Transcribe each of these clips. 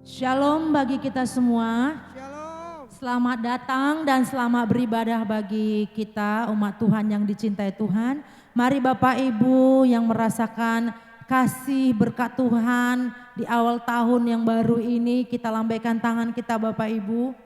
Shalom bagi kita semua. Shalom. Selamat datang dan selamat beribadah bagi kita umat Tuhan yang dicintai Tuhan. Mari Bapak Ibu yang merasakan kasih berkat Tuhan di awal tahun yang baru ini, kita lambaikan tangan kita Bapak Ibu.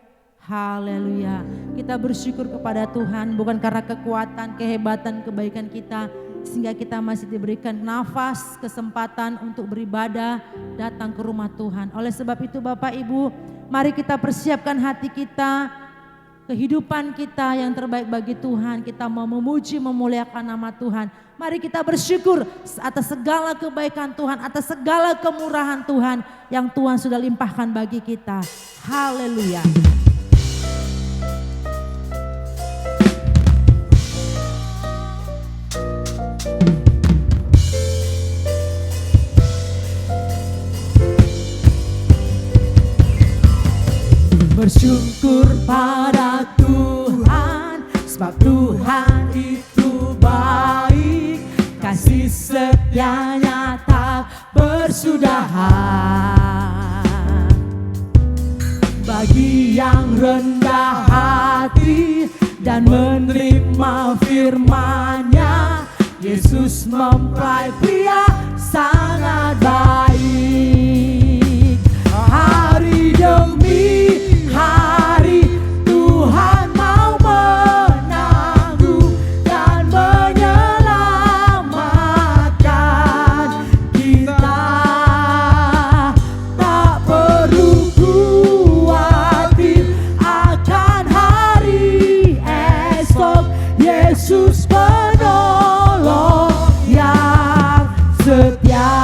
Haleluya. Kita bersyukur kepada Tuhan bukan karena kekuatan, kehebatan, kebaikan kita, sehingga kita masih diberikan nafas, kesempatan untuk beribadah, datang ke rumah Tuhan. Oleh sebab itu Bapak Ibu, mari kita persiapkan hati kita, kehidupan kita yang terbaik bagi Tuhan. Kita mau memuji, memuliakan nama Tuhan. Mari kita bersyukur atas segala kebaikan Tuhan, atas segala kemurahan Tuhan yang Tuhan sudah limpahkan bagi kita. Haleluya. Bersyukur pada Tuhan, sebab Tuhan itu baik, kasih setianya tak bersudahan. Bagi yang rendah hati dan menerima firman-Nya, Yesus mempelai pria sangat baik. Hari demi hari Tuhan mau menanggung dan menyelamatkan kita. Tak perlu khawatir akan hari esok, Yesus penolong yang setia.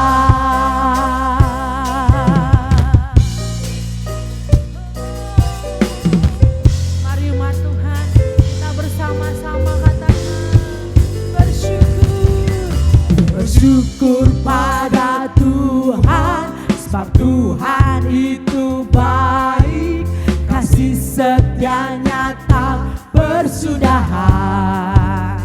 Bersyukur pada Tuhan, sebab Tuhan itu baik, kasih setianya tak bersudahan.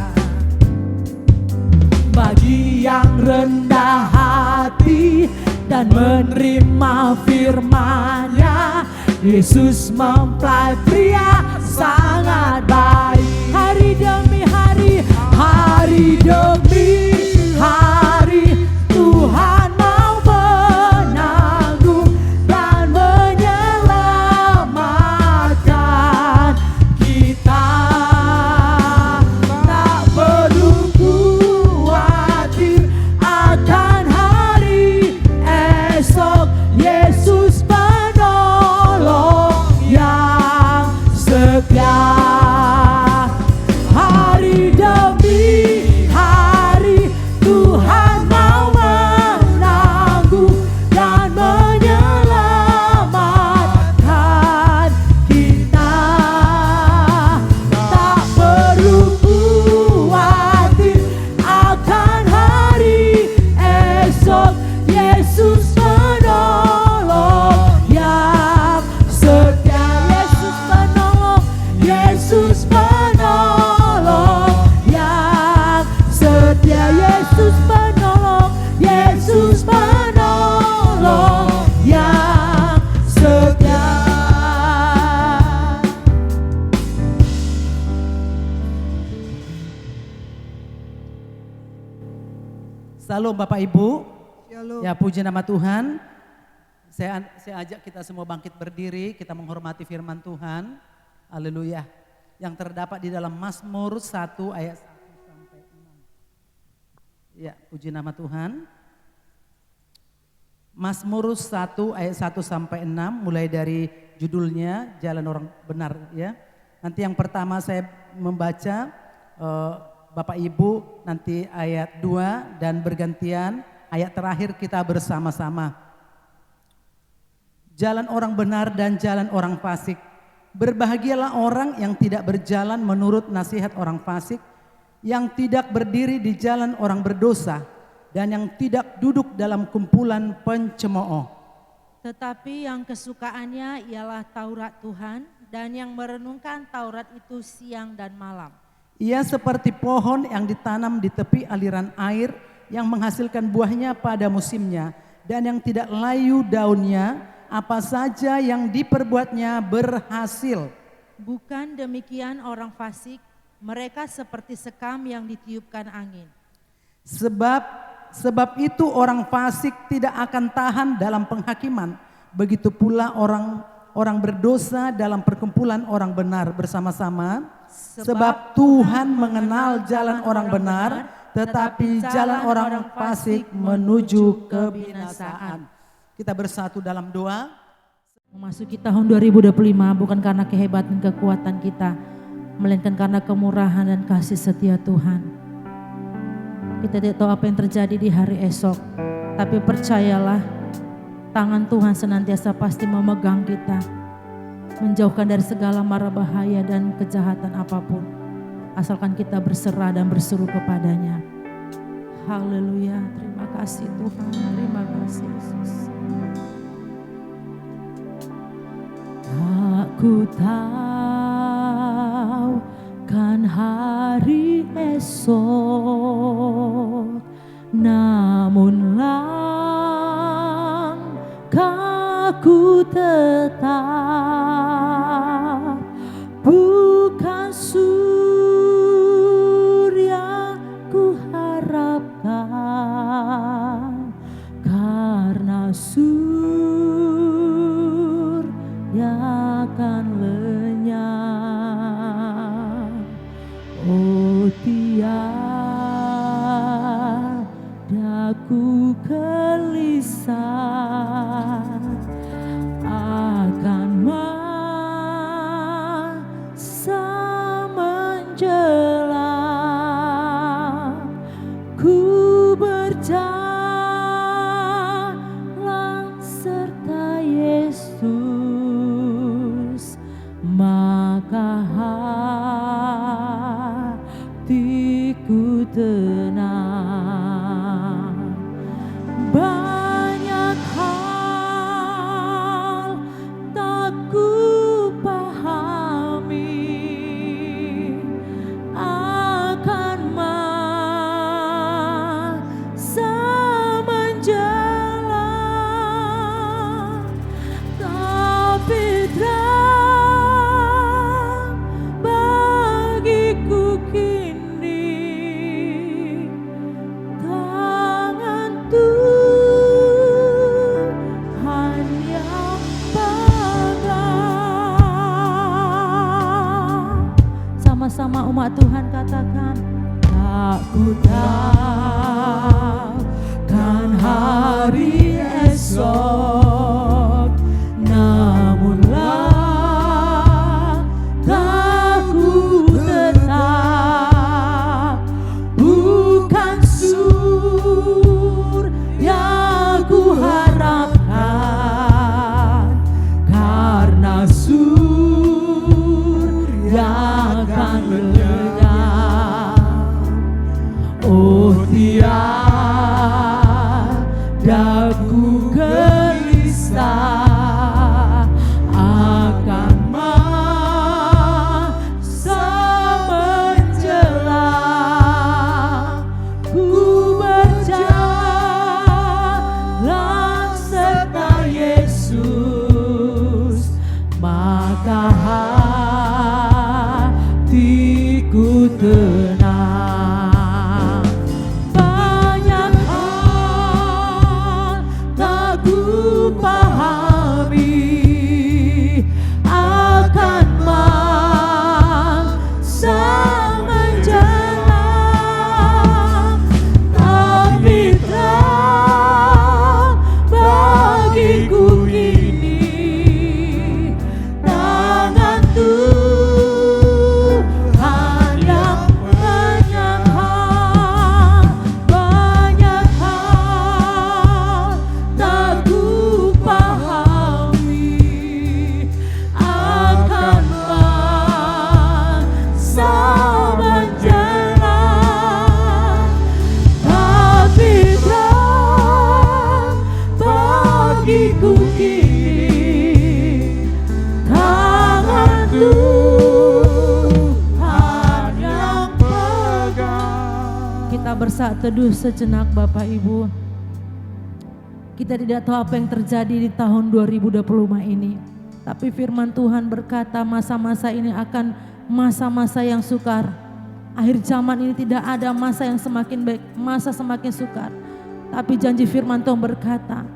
Bagi yang rendah hati dan menerima firman-Nya, Yesus mempelai pria sangat baik. Hari demi hari, hari demi hari Tuhan mau menanggung dan menyelamatkan kita. Tak perlu khawatir akan hari esok, Yesus penolong yang setia. Hari demi hari Tuhan mau menanggung dan menyelamatkan kita. Tak perlu khawatir akan hari esok, Yesus penolong yang setia. Yesus penolong, Yesus penolong yang setia. Yesus penolong, Yesus penolong yang setia. Salam Bapak Ibu. Shalom. Ya, puji nama Tuhan. Saya ajak kita semua bangkit berdiri, kita menghormati firman Tuhan. Haleluya. Yang terdapat di dalam Mazmur 1 ayat 1 sampai 6. Ya, puji nama Tuhan. Mazmur 1 ayat 1 sampai 6, mulai dari judulnya Jalan Orang Benar, ya. Nanti yang pertama saya membaca, Bapak Ibu nanti ayat 2 dan bergantian ayat terakhir kita bersama-sama. Jalan orang benar dan jalan orang fasik. Berbahagialah orang yang tidak berjalan menurut nasihat orang fasik, yang tidak berdiri di jalan orang berdosa, dan yang tidak duduk dalam kumpulan pencemooh. Tetapi yang kesukaannya ialah Taurat Tuhan, dan yang merenungkan Taurat itu siang dan malam. Ia seperti pohon yang ditanam di tepi aliran air yang menghasilkan buahnya pada musimnya dan yang tidak layu daunnya, apa saja yang diperbuatnya berhasil. Bukan demikian orang fasik, mereka seperti sekam yang ditiupkan angin. Sebab itu orang fasik tidak akan tahan dalam penghakiman. Begitu pula orang berdosa dalam perkumpulan orang benar bersama-sama. Sebab Tuhan mengenal jalan orang benar, tetapi jalan orang fasik menuju kebinasaan. Kita bersatu dalam doa. Memasuki tahun 2025 bukan karena kehebatan kekuatan kita, melainkan karena kemurahan dan kasih setia Tuhan. Kita tidak tahu apa yang terjadi di hari esok, tapi percayalah, tangan Tuhan senantiasa pasti memegang kita, menjauhkan dari segala mara bahaya dan kejahatan apapun, asalkan kita berserah dan berseru kepadanya. Haleluya, terima kasih Tuhan, terima kasih Yesus. Aku tahu kan hari esok, namun langkahku tetap bukan surya ku harapkan, karena surya akan lenyap. Oh, tiada ku gelisah akan masa menjelang, ku berjalan serta Yesus, maka hatiku tenang. Banyak hal tak ku pahami akan masa menjelang, tapi terang bagiku kini tangan Tuhan yang pegang. Sama-sama umat Tuhan katakan, aku tahu kan hari esok, namun langkahku tetap bukan surya ku harapkan, karena surya akan lenyap. Oh, tiada ku gelisah Kita bersaat teduh sejenak Bapak Ibu. Kita tidak tahu apa yang terjadi di tahun 2025 ini. Tapi firman Tuhan berkata masa-masa ini akan masa-masa yang sukar. Akhir zaman ini tidak ada masa yang semakin baik, masa semakin sukar. Tapi janji firman Tuhan berkata,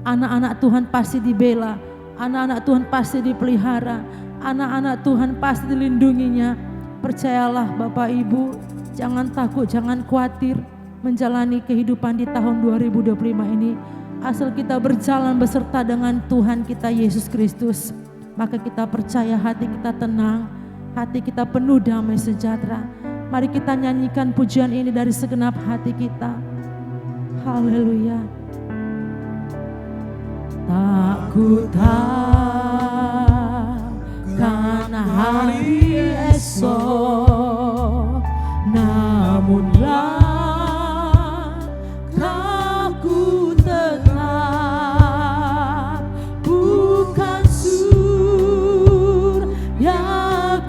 anak-anak Tuhan pasti dibela, anak-anak Tuhan pasti dipelihara, anak-anak Tuhan pasti dilindunginya. Percayalah Bapak Ibu, jangan takut, jangan khawatir menjalani kehidupan di tahun 2025 ini. Asal kita berjalan beserta dengan Tuhan kita Yesus Kristus, maka kita percaya, hati kita tenang, hati kita penuh damai sejahtera. Mari kita nyanyikan pujian ini dari segenap hati kita. Haleluya. Tak ku takkan hari esok, namunlah aku tetap bukan surga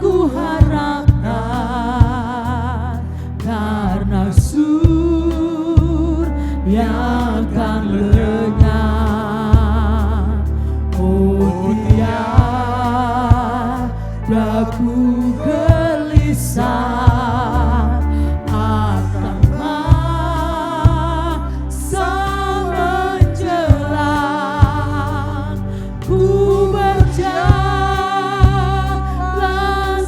ku harapkan, karena surga akan lenyap. Oh tiada ku gelisah akan masa menjelang. Ku berjalan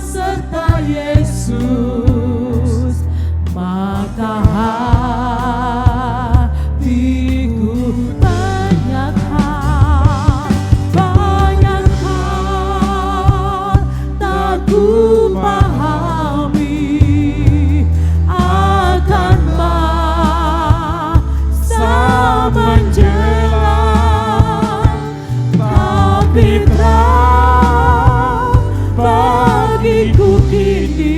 serta Yesus, maka hatiku banyak hal tak ku pahami akan masa menjelang. Tapi terang bagiku kini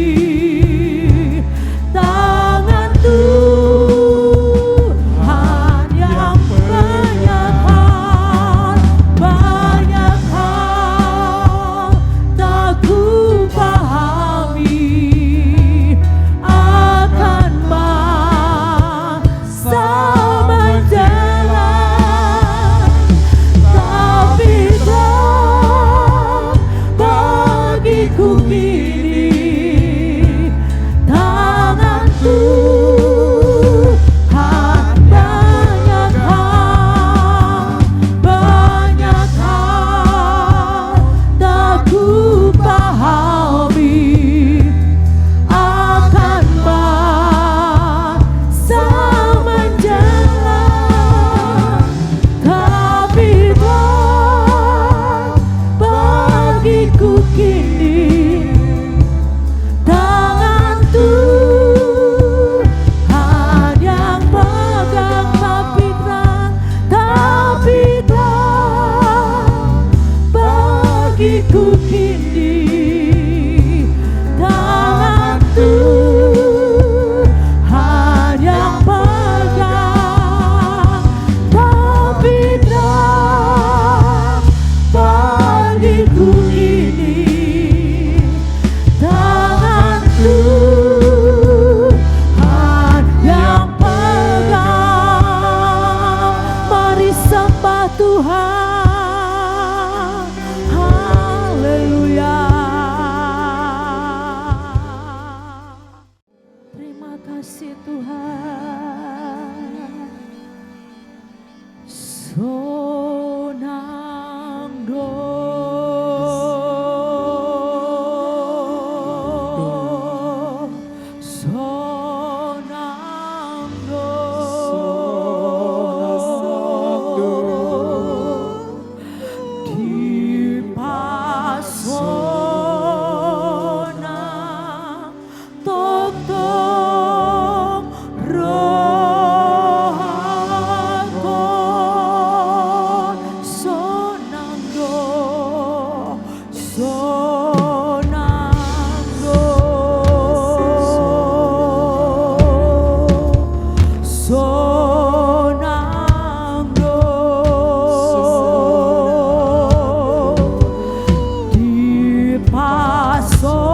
tangan Tuhan yang banyak hal tak ku pahami akan masa menjelang. Tapi terang bagiku kini tangan Tuhan banyak hal tak ku pahami akan masa menjelang. Tapi terang bagiku kini tangan Tuhan yang pegang. Tapi terang bagiku kini tangan Tuhan yang pegang. Tapi terang bagiku kini tangan Tuhan yang pegang. Mari sembah Tuhan. Haleluya. Terima kasih Tuhan. Sonangdo, di pasona tok rohakon sonangdo di pasona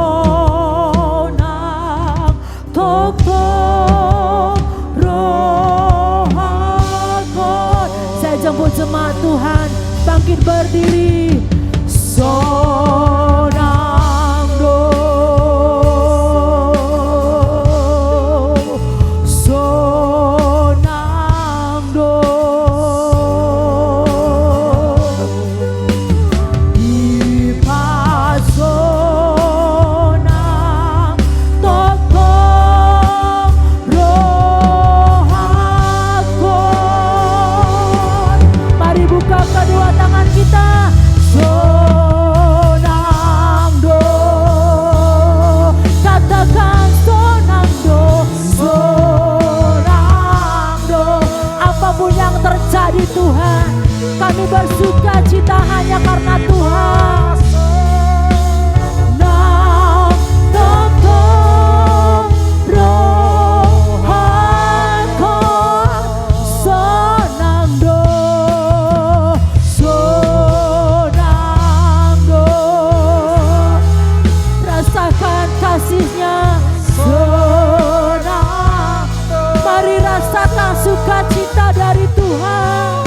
tok jemaat Tuhan bangkit berdiri. Sonangdo, sonangdo, ipasonang tokong rohakon. Mari buka kedua tangan kita. Sonangdo, katakan sonangdo, sonangdo. Apapun yang terjadi Tuhan, kami bersuka cita hanya karena Tuhan. Nang tokong rohakon, sonangdo, sonangdo. Rasakan kasihnya, sonang. Mari rasakan sukacita dari Tuhan.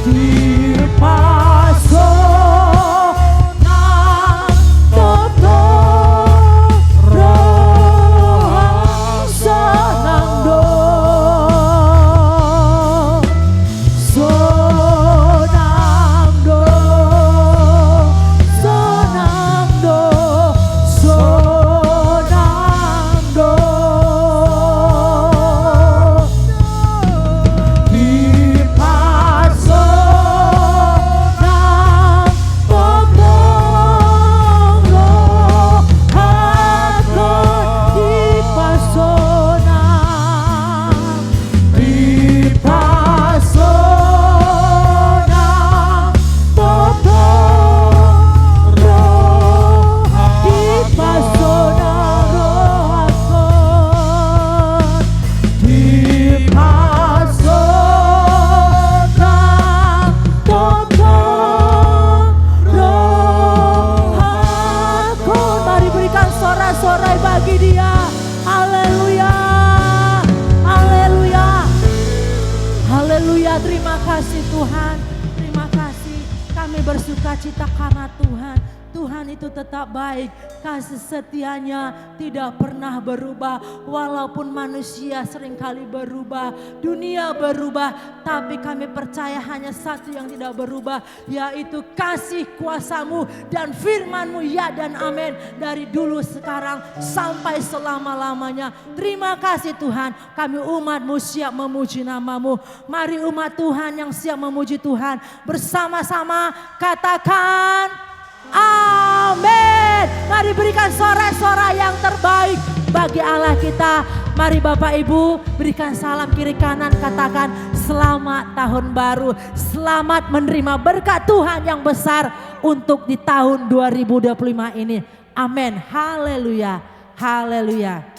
Dipasonang tokong rohang, sonangdo, sonangdo, sonangdo, sonangdo. Dipasonang tokong rohakon, dipasonang, dipasonang tokong roh, dipasonang rohakon, dipasonang tokong rohakon. Mari berikan sorak-sorai bagi Dia. Haleluya, haleluya, haleluya. Terima kasih Tuhan, terima kasih. Kami bersuka cita karena Tuhan. Tuhan itu tetap baik, kasih setianya tidak pernah berubah. Walaupun manusia seringkali berubah, dunia berubah, tapi kami percaya hanya satu yang tidak berubah, yaitu kasih kuasa-Mu dan firman-Mu, ya dan amin, dari dulu sekarang sampai selama-lamanya. Terima kasih Tuhan, kami umat-Mu siap memuji nama-Mu. Mari umat Tuhan yang siap memuji Tuhan bersama-sama katakan amin. Mari berikan sorak-sorai yang terbaik bagi Allah kita. Mari Bapak Ibu berikan salam kiri kanan, katakan selamat tahun baru. Selamat menerima berkat Tuhan yang besar untuk di tahun 2025 ini. Amin. Haleluya. Haleluya.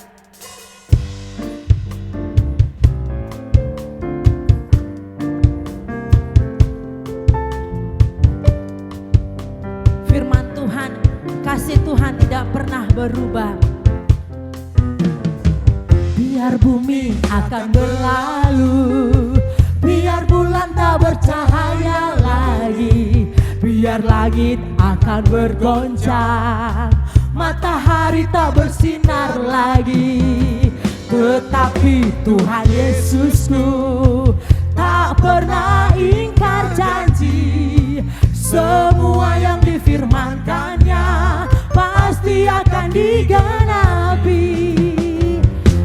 Firman Tuhan, kasih Tuhan tidak pernah berubah. Biar bumi akan berlalu, biar bulan tak bercahaya lagi, biar langit akan bergoncang, matahari tak bersinar lagi, tetapi Tuhan Yesusku tak pernah ingkar janji. Semua yang difirmankannya pasti akan digenapi.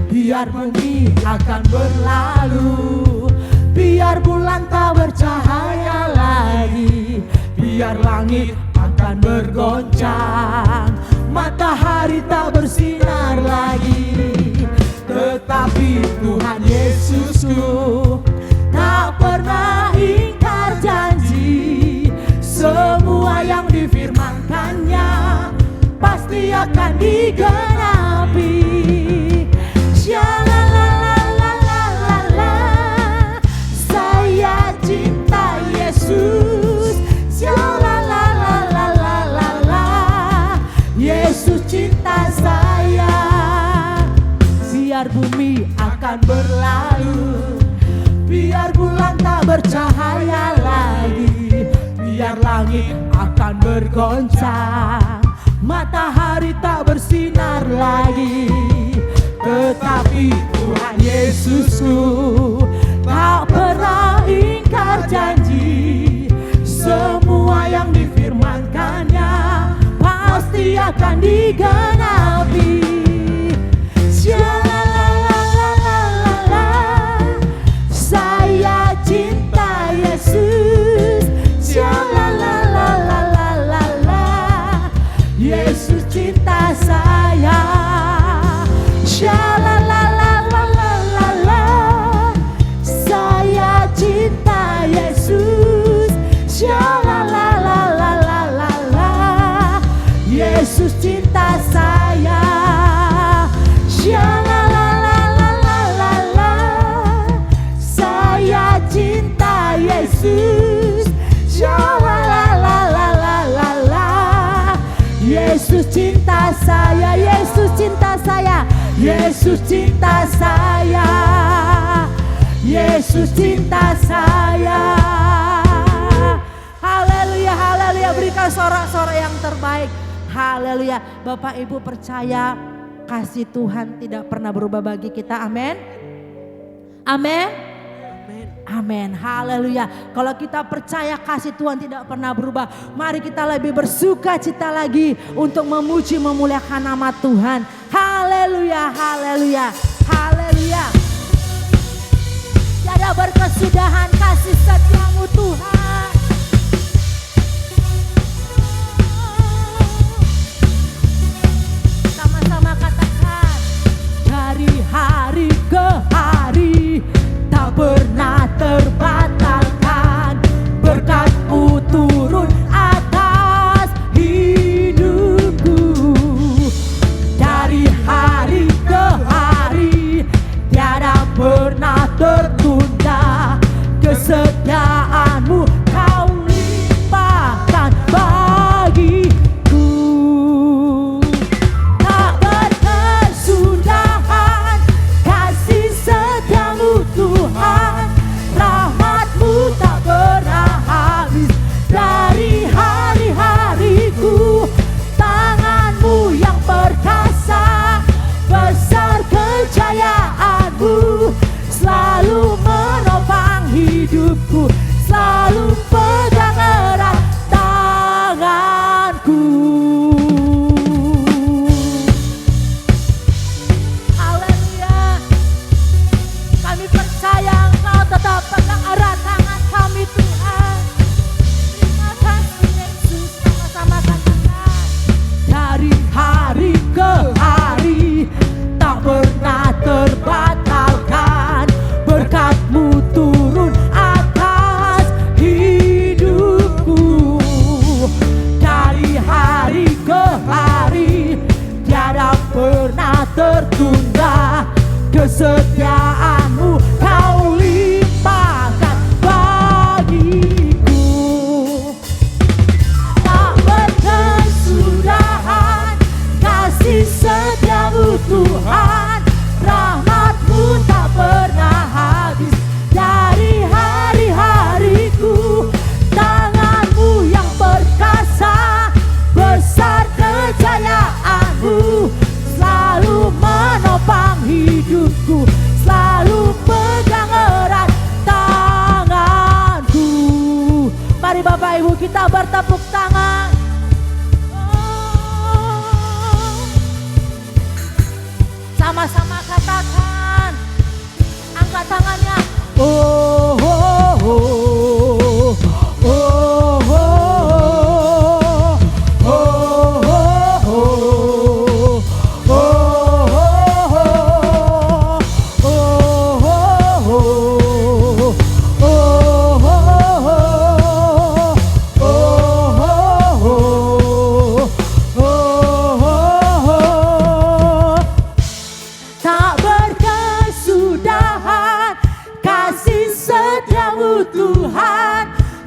Biar bumi akan berlalu, biar bulan tak bercahaya lagi, biar langit akan bergoncang, matahari tak bersinar lagi, tetapi Tuhan Yesusku tak pernah ingkar janji. Semua yang difirmankannya pasti akan digenapi. Shalalalalala, saya cinta Yesus. Shalalalalala, Yesus cinta saya. Biar bumi akan berlalu, biar bulan tak bercahaya lagi, biar langit akan bergoncang, matahari tak bersinar lagi. Tetapi Tuhan Yesusku tak pernah ingkar janji, semua yang difirmankannya pasti akan digenapi. Shalalalalala, saya cinta Yesus. Shalalalalala, Yesus cinta saya. Shalalalalala, saya cinta Yesus. Shalalalalala, Yesus cinta saya. Shalalalalala, saya cinta Yesus. Shalalalalala, Yesus cinta saya. Yesus cinta saya. Yesus cinta saya. Yesus cinta saya. Haleluya, haleluya. Berikan sorak-sorak yang terbaik. Haleluya. Bapak Ibu percaya kasih Tuhan tidak pernah berubah bagi kita. Amin. Amin. Amin. Haleluya. Kalau kita percaya kasih Tuhan tidak pernah berubah, mari kita lebih bersuka cita lagi untuk memuji memuliakan nama Tuhan. Haleluya, haleluya, haleluya. Tiada berkesudahan kasih setiamu Tuhan. Sama-sama katakan, dari hari ke hari tak pernah terbatalkan, berkat-Mu turun atas hidupku. Dari hari ke hari tiada pernah tertunda, kesetiaan-Mu Kau limpahkan bagiku. Tak berkesudahan kasih setiamu Tuhan, rahmat-Mu tak pernah habis dari hari-hariku. Tangan-Mu yang perkasa, besar kejayaan-Mu, selalu menopang hidupku, selalu pegang erat tanganku. Haleluya. Kami percaya Engkau tetap pegang erat tangan kami Tuhan. Terima kasih Yesus. Sama-sama katakan, dari hari ke hari tak pernah terbatalkan, berkat-Mu turun atas hidupku. Dari hari ke hari tiada pernah tertunda, kesetiaan-Mu Kau limpahkan bagiku. Tak berkesudahan kasih setiamu Tuhan, rahmat-Mu tak pernah habis dari hari-hariku. Tangan-Mu yang perkasa, besar kejayaan-Mu, selalu menopang hidupku, selalu pegang erat tanganku. Mari Bapak Ibu kita bertepuk tangan. Sama-sama katakan, angkat tangannya. Oh, oh, oh, oh, oh, oh, oh, oh,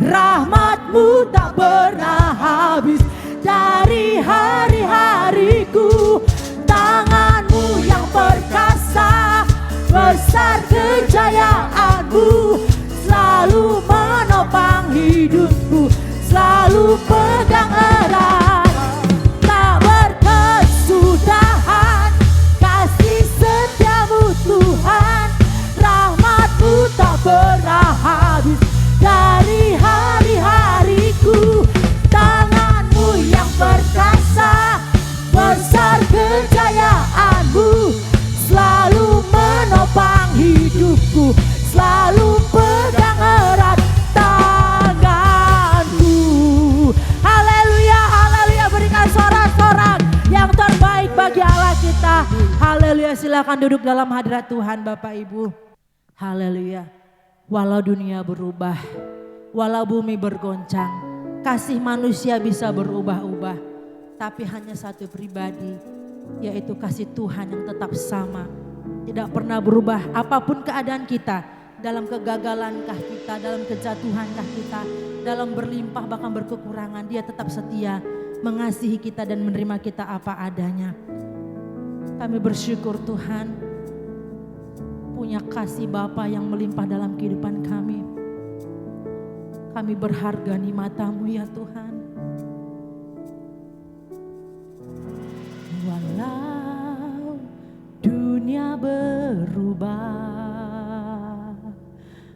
rahmat-Mu tak pernah habis dari hari-hariku. Tangan-Mu yang perkasa, besar kejayaan-Mu, selalu pegang erat, tak berkesudahan kasih setiamu Tuhan, rahmat-Mu tak pernah habis dari hari-hariku. Tangan-Mu yang perkasa, besar kejayaan-Mu, selalu menopang hidupku, selalu pegang erat tanganku. Haleluya, haleluya, berikan sorak-sorak yang terbaik bagi Allah kita. Haleluya, silakan duduk dalam hadirat Tuhan Bapak Ibu. Haleluya. Walau dunia berubah, walau bumi bergoncang, kasih manusia bisa berubah-ubah, tapi hanya satu pribadi, yaitu kasih Tuhan yang tetap sama, tidak pernah berubah apapun keadaan kita, dalam kegagalankah kita, dalam kejatuhankah kita, dalam berlimpah bahkan berkekurangan, Dia tetap setia mengasihi kita dan menerima kita apa adanya. Kami bersyukur Tuhan punya kasih Bapa yang melimpah dalam kehidupan kami. Kami berharga di mata-Mu ya Tuhan. Walau dunia berubah,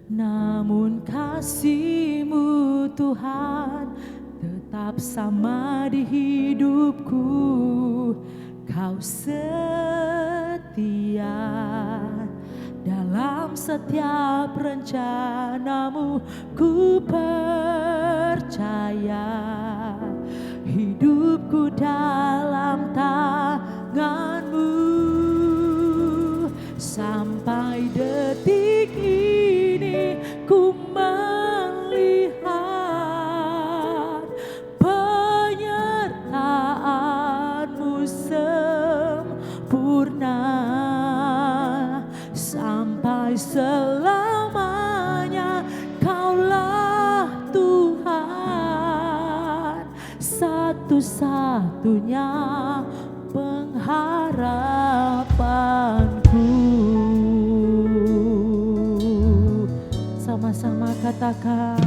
namun kasih-Mu Tuhan tetap sama di hidupku. Kau setia dalam setiap rencana-Mu, ku percaya hidupku dalam tangan-Mu. Sampai detik ini ku melihat penyertaan-Mu sempurna. Sampai selamanya Kaulah Tuhan, satu-satunya pengharapanku. Sama-sama katakan,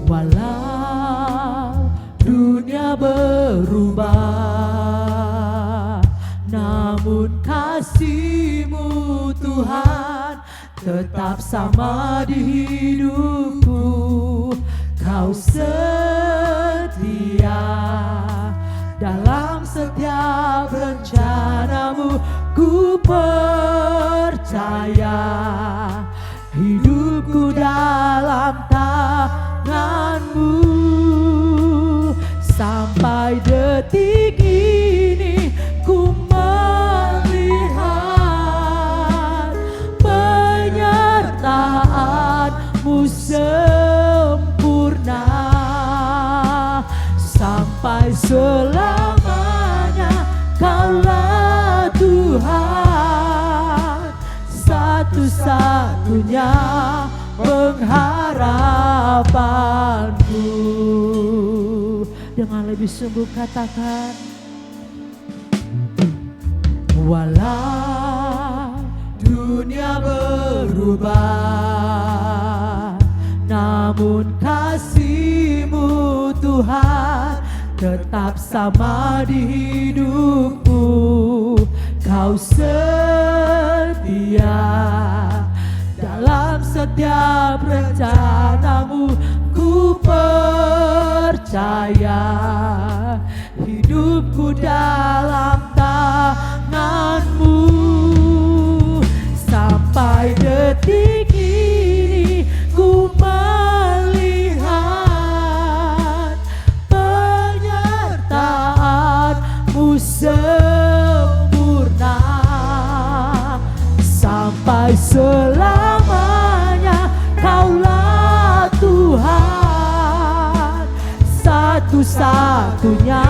walau dunia berubah, namun kasih-Mu Tuhan tetap sama di hidupku. Kau setia dalam setiap rencana-Mu, ku percaya hidupku dalam tangan-Mu. Sampai detik ini ku melihat penyertaan-Mu sempurna. Sampai selamanya Kaulah Tuhan, satu-satunya pengharapanku. Dengan lebih sungguh katakan, walau dunia berubah, namun kasih-Mu Tuhan tetap sama di hidupku. Kau setia dalam setiap rencana-Mu, ku percaya hidupku dalam tangan-Mu. Sampai detik ini ku melihat penyertaan-Mu sempurna. Sampai selamanya Kaulah Tuhan, satu-satunya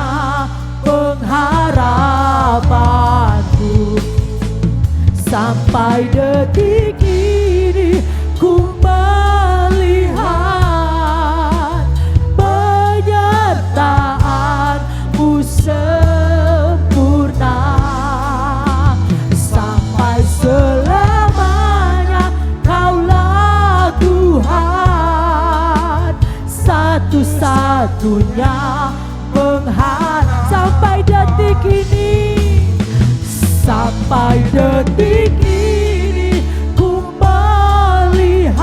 pengharapanku. Sampai detik ini ku melihat penyertaan-Mu sempurna. Sampai selamanya Kaulah Tuhan, satu-satunya satu-satunya pengharap. Sampai detik ini, sampai detik ini ku melihat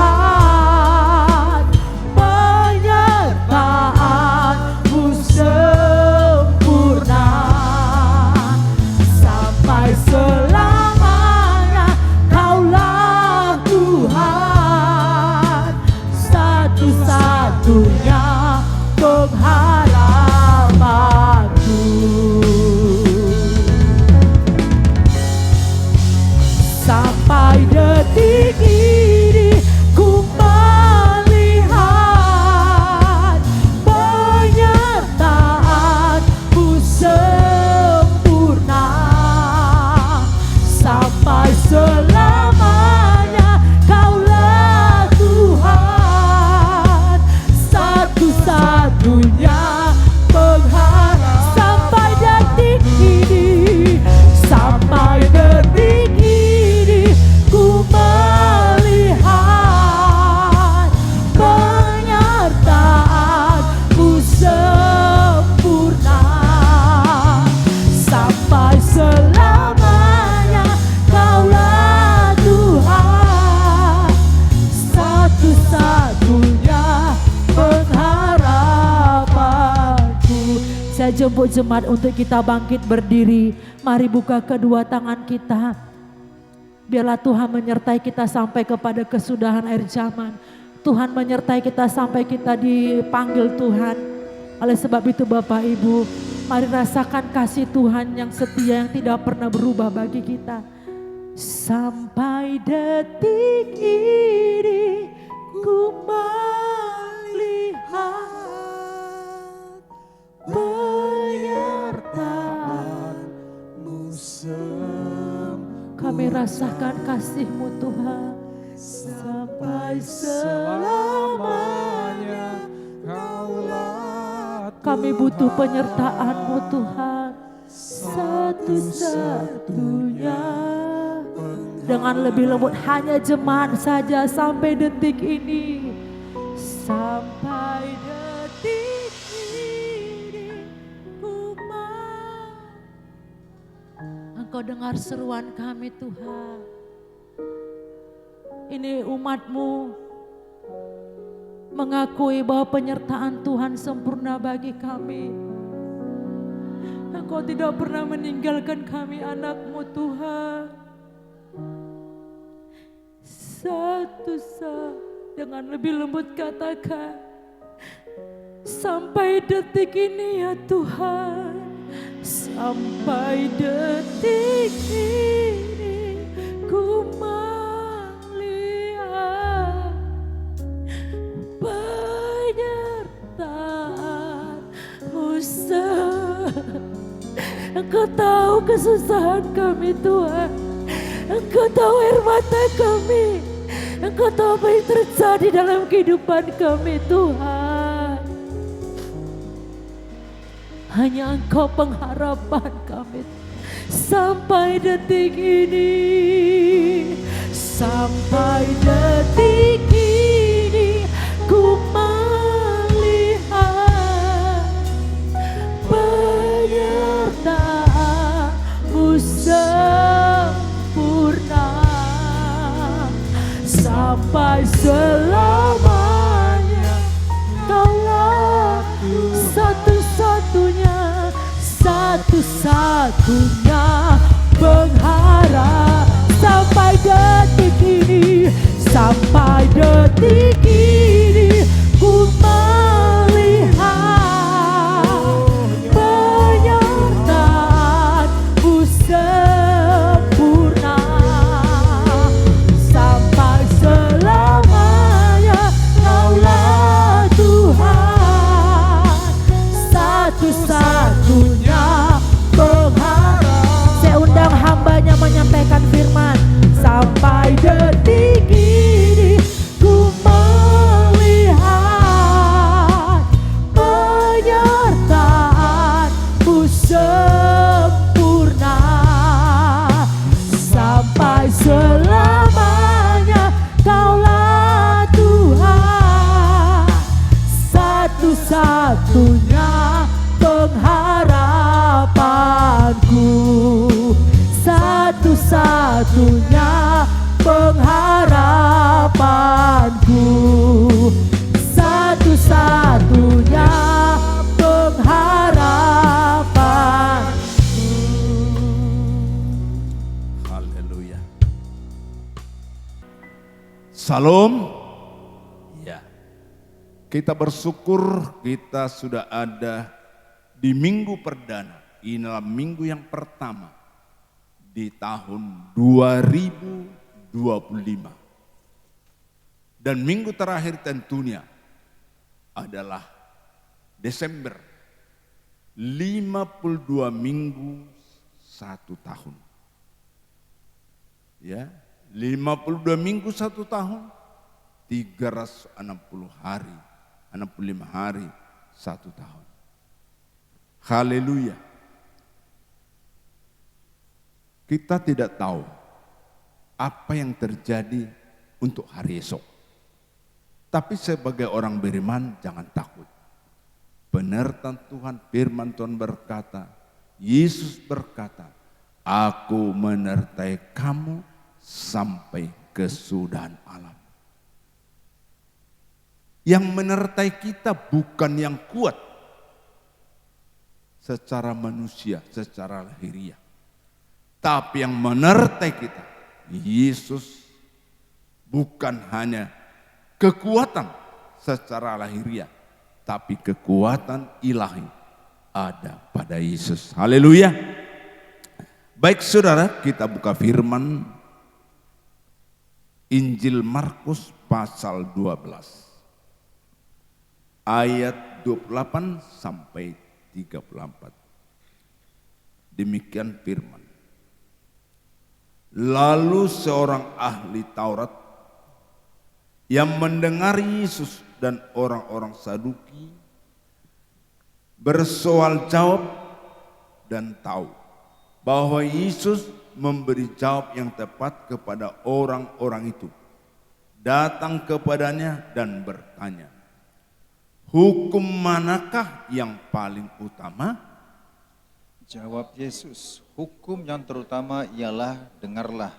penyertaan-Mu sempurna. Sampai selamanya Kaulah Tuhan, satu-satunya pengharapanku. Sampai detik ini ku melihat penyertaan-Mu sempurna. Sampai selamanya Kaulah Tuhan, satu-satunya pengharap. Sampai detik ini, sampai detik ini ku melihat penyertaan-Mu sempurna. Sampai selamanya Kaulah Tuhan, satu-satunya pengharapanku. Saya jemput jemaat untuk kita bangkit berdiri. Mari buka kedua tangan kita. Biarlah Tuhan menyertai kita sampai kepada kesudahan akhir zaman. Tuhan menyertai kita sampai kita dipanggil Tuhan. Oleh sebab itu Bapak Ibu, mari rasakan kasih Tuhan yang setia, yang tidak pernah berubah bagi kita. Sampai detik ini ku melihat penyertaan-Mu kami rasakan kasih-Mu Tuhan. Sampai selamanya Kaulah kami butuh penyertaan-Mu Tuhan, satu-satunya. Dengan lebih lembut, hanya jemaat saja sampai detik ini. Sampai detik ini ku Engkau dengar seruan kami Tuhan. Ini umat-Mu mengakui bahwa penyertaan Tuhan sempurna bagi kami. Engkau tidak pernah meninggalkan kami anak-Mu Tuhan. Satu-satu dengan lebih lembut katakan, sampai detik ini ya Tuhan, sampai detik ini ku melihat penyertaan-Mu. Engkau tahu kesusahan kami Tuhan, Engkau tahu air mata kami, Engkau tahu apa yang terjadi dalam kehidupan kami Tuhan. Hanya Engkau pengharapan kami sampai detik ini. Sampai detik ini ku melihat penyertaan-Mu sempurna. Sampai selamanya Kaulah satu-satunya, satu-satunya pengharap. Sampai detik ini, sampai detik ini ku melihat penyertaan-Mu sempurna. Sampai selamanya Kaulah Tuhan, satu-satunya pengharap. Saya undang hamba satu-satunya pengharapanku, satu-satunya pengharapanku. Haleluya. Salam. Ya. Kita bersyukur kita sudah ada di minggu perdana. Inilah minggu yang pertama di tahun 2025. Dan minggu terakhir tentunya adalah Desember. 52 minggu 1 tahun. Ya, 52 minggu 1 tahun, 360 hari, 65 hari 1 tahun. Haleluya. Kita tidak tahu apa yang terjadi untuk hari esok. Tapi sebagai orang beriman jangan takut. Penertan Tuhan, firman Tuhan berkata, Yesus berkata, aku menyertai kamu sampai kesudahan alam. Yang menyertai kita bukan yang kuat secara manusia, secara lahiriah. Tapi yang menyertai kita, Yesus, bukan hanya kekuatan secara lahiriah, tapi kekuatan ilahi ada pada Yesus. Haleluya. Baik saudara, kita buka firman Injil Markus pasal 12. Ayat 28 sampai 34. Demikian firman. Lalu seorang ahli Taurat yang mendengar Yesus dan orang-orang Saduki bersoal jawab dan tahu bahwa Yesus memberi jawab yang tepat kepada orang-orang itu. Datang kepadanya dan bertanya, hukum manakah yang paling utama? Jawab Yesus, hukum yang terutama ialah, dengarlah,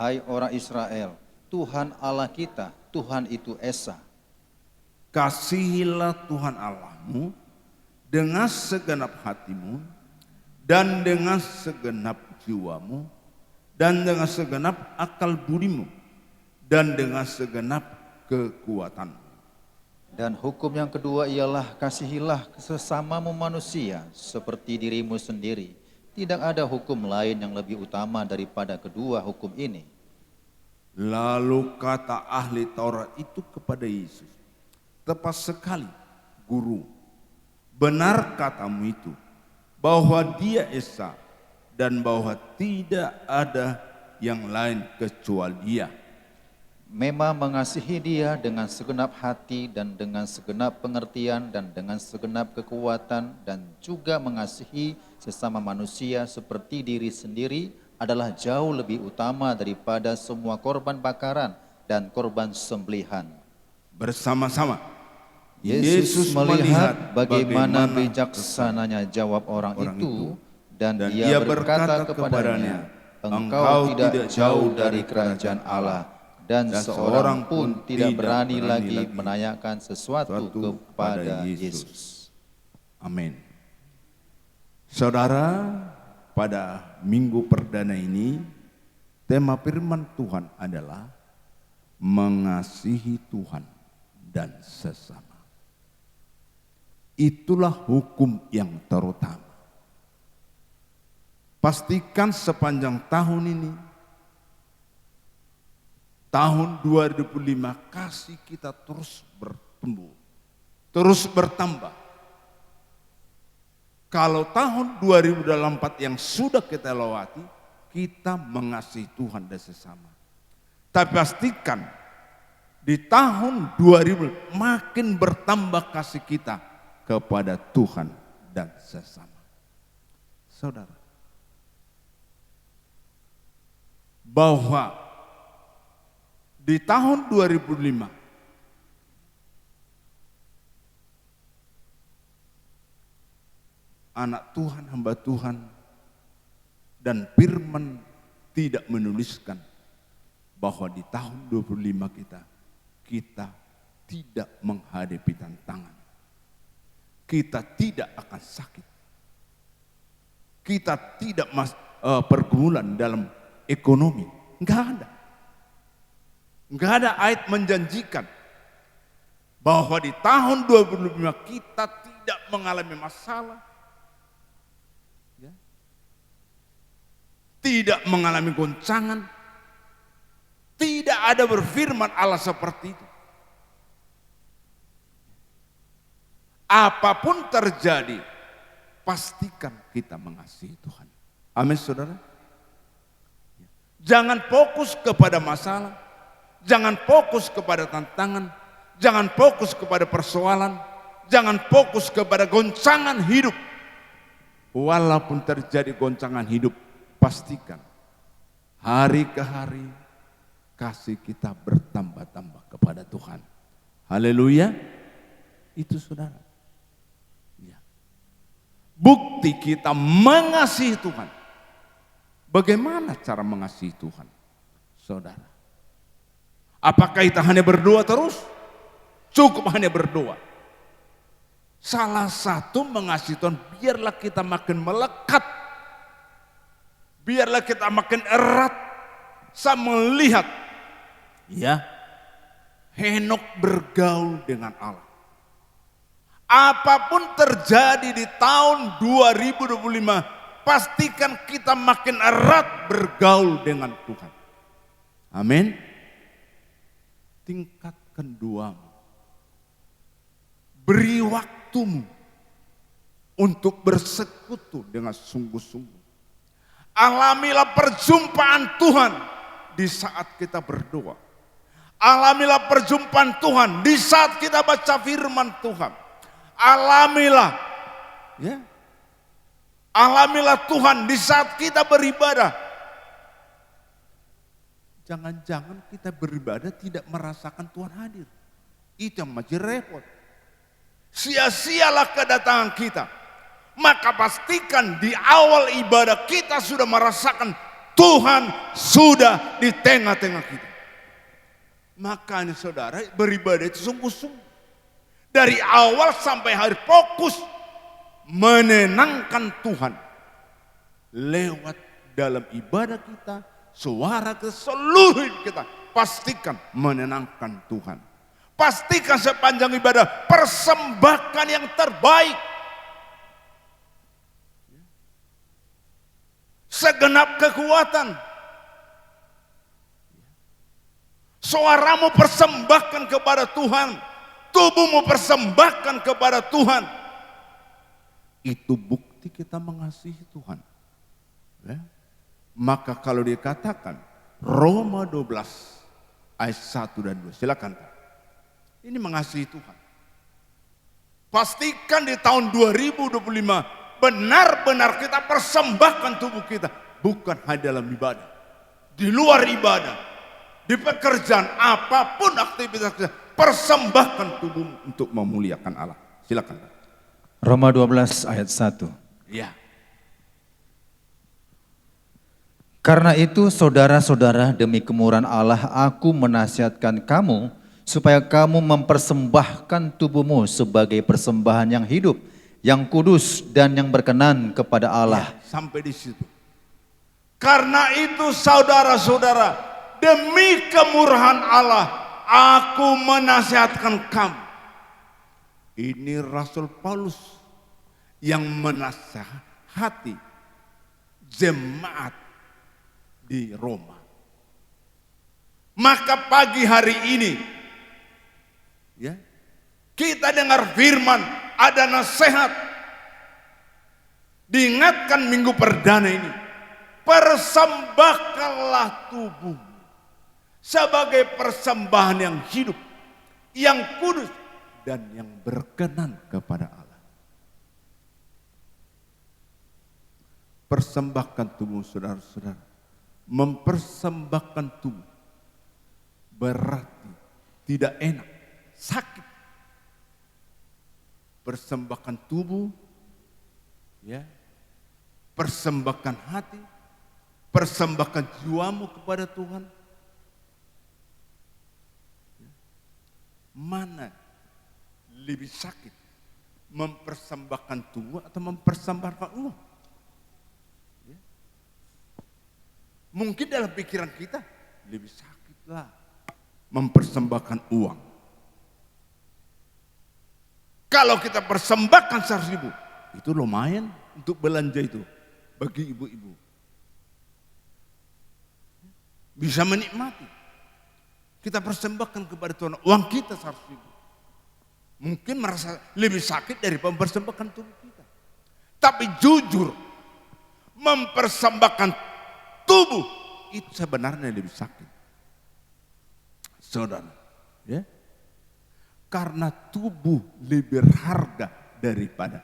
hai orang Israel, Tuhan Allah kita, Tuhan itu Esa. Kasihilah Tuhan Allahmu dengan segenap hatimu, dan dengan segenap jiwamu, dan dengan segenap akal budimu, dan dengan segenap kekuatanmu. Dan hukum yang kedua ialah, kasihilah sesamamu manusia seperti dirimu sendiri. Tidak ada hukum lain yang lebih utama daripada kedua hukum ini. Lalu kata ahli Taurat itu kepada Yesus, tepat sekali, Guru, benar katamu itu, bahwa Dia Esa dan bahwa tidak ada yang lain kecuali Dia. Memang mengasihi Dia dengan segenap hati dan dengan segenap pengertian dan dengan segenap kekuatan dan juga mengasihi sesama manusia seperti diri sendiri adalah jauh lebih utama daripada semua korban bakaran dan korban sembelihan. Bersama-sama Yesus melihat bagaimana bijaksananya jawab orang itu dan Dia berkata kepadanya, engkau tidak jauh dari kerajaan Allah. Dan seorang pun tidak berani lagi menanyakan sesuatu kepada Yesus. Amin. Saudara, pada minggu perdana ini, tema firman Tuhan adalah mengasihi Tuhan dan sesama. Itulah hukum yang terutama. Pastikan sepanjang tahun ini, tahun 2005, kasih kita terus bertumbuh, terus bertambah. Kalau tahun 2024 yang sudah kita lewati, kita mengasihi Tuhan dan sesama. Tapi pastikan di tahun 2000 makin bertambah kasih kita kepada Tuhan dan sesama. Saudara, bahwa di tahun 2005, anak Tuhan, hamba Tuhan, dan firman tidak menuliskan bahwa di tahun 25 kita tidak menghadapi tantangan. Kita tidak akan sakit. Kita tidak pergumulan dalam ekonomi. Enggak ada. Enggak ada ayat menjanjikan bahwa di tahun 2025 kita tidak mengalami masalah. Ya. Tidak mengalami goncangan. Tidak ada berfirman Allah seperti itu. Apapun terjadi, pastikan kita mengasihi Tuhan. Amin, saudara. Jangan fokus kepada masalah, jangan fokus kepada tantangan, jangan fokus kepada persoalan, jangan fokus kepada goncangan hidup. Walaupun terjadi goncangan hidup, pastikan hari ke hari kasih kita bertambah-tambah kepada Tuhan. Haleluya. Itu saudara. Ya. Bukti kita mengasihi Tuhan. Bagaimana cara mengasihi Tuhan? Saudara. Apakah kita hanya berdoa terus? Cukup hanya berdoa. Salah satu mengasihi Tuhan, biarlah kita makin melekat. Biarlah kita makin erat. Saya melihat ya, Henok bergaul dengan Allah. Apapun terjadi di tahun 2025, pastikan kita makin erat bergaul dengan Tuhan. Amin. Tingkatkan doamu. Beri waktumu untuk bersekutu dengan sungguh-sungguh. Alamilah perjumpaan Tuhan di saat kita berdoa. Alamilah perjumpaan Tuhan di saat kita baca firman Tuhan. Alamilah, ya, alamilah Tuhan di saat kita beribadah. Jangan-jangan kita beribadah tidak merasakan Tuhan hadir. Itu yang masih repot. Sia-sialah kedatangan kita. Maka pastikan di awal ibadah kita sudah merasakan Tuhan sudah di tengah-tengah kita. Makanya saudara, beribadah itu sungguh-sungguh. Dari awal sampai akhir fokus menenangkan Tuhan. Lewat dalam ibadah kita, suara ke seluruh hidup kita. Pastikan menenangkan Tuhan. Pastikan sepanjang ibadah persembahkan yang terbaik. Segenap kekuatan. Suaramu persembahkan kepada Tuhan. Tubuhmu persembahkan kepada Tuhan. Itu bukti kita mengasihi Tuhan. Ya. Maka kalau dikatakan Roma 12 ayat 1 dan 2. Silakan. Ini mengasihi Tuhan. Pastikan di tahun 2025 benar-benar kita persembahkan tubuh kita. Bukan hanya dalam ibadah. Di luar ibadah. Di pekerjaan apapun aktivitas kita. Persembahkan tubuh untuk memuliakan Allah. Silakan. Roma 12 ayat 1. Ya. Karena itu saudara-saudara, demi kemurahan Allah aku menasihatkan kamu supaya kamu mempersembahkan tubuhmu sebagai persembahan yang hidup, yang kudus dan yang berkenan kepada Allah. Ya, sampai di situ. Karena itu saudara-saudara, demi kemurahan Allah aku menasihatkan kamu. Ini Rasul Paulus yang menasihati jemaat di Roma. Maka pagi hari ini ya, kita dengar firman, ada nasihat. Diingatkan minggu perdana ini, persembahkanlah tubuh sebagai persembahan yang hidup, yang kudus dan yang berkenan kepada Allah. Persembahkan tubuh, saudara-saudara. Mempersembahkan tubuh berarti tidak enak, sakit. Persembahkan tubuh, ya, persembahkan hati, persembahkan jiwamu kepada Tuhan? Mana lebih sakit? Mempersembahkan tubuh atau mempersembahkan uang? Mungkin dalam pikiran kita lebih sakitlah mempersembahkan uang. Kalau kita persembahkan 100.000, itu lumayan untuk belanja itu bagi ibu-ibu. Bisa menikmati. Kita persembahkan kepada Tuhan uang kita 100.000. Mungkin merasa lebih sakit dari mempersembahkan tubuh kita. Tapi jujur, mempersembahkan tubuh itu sebenarnya lebih sakit. Saudara, ya. Karena tubuh lebih berharga daripada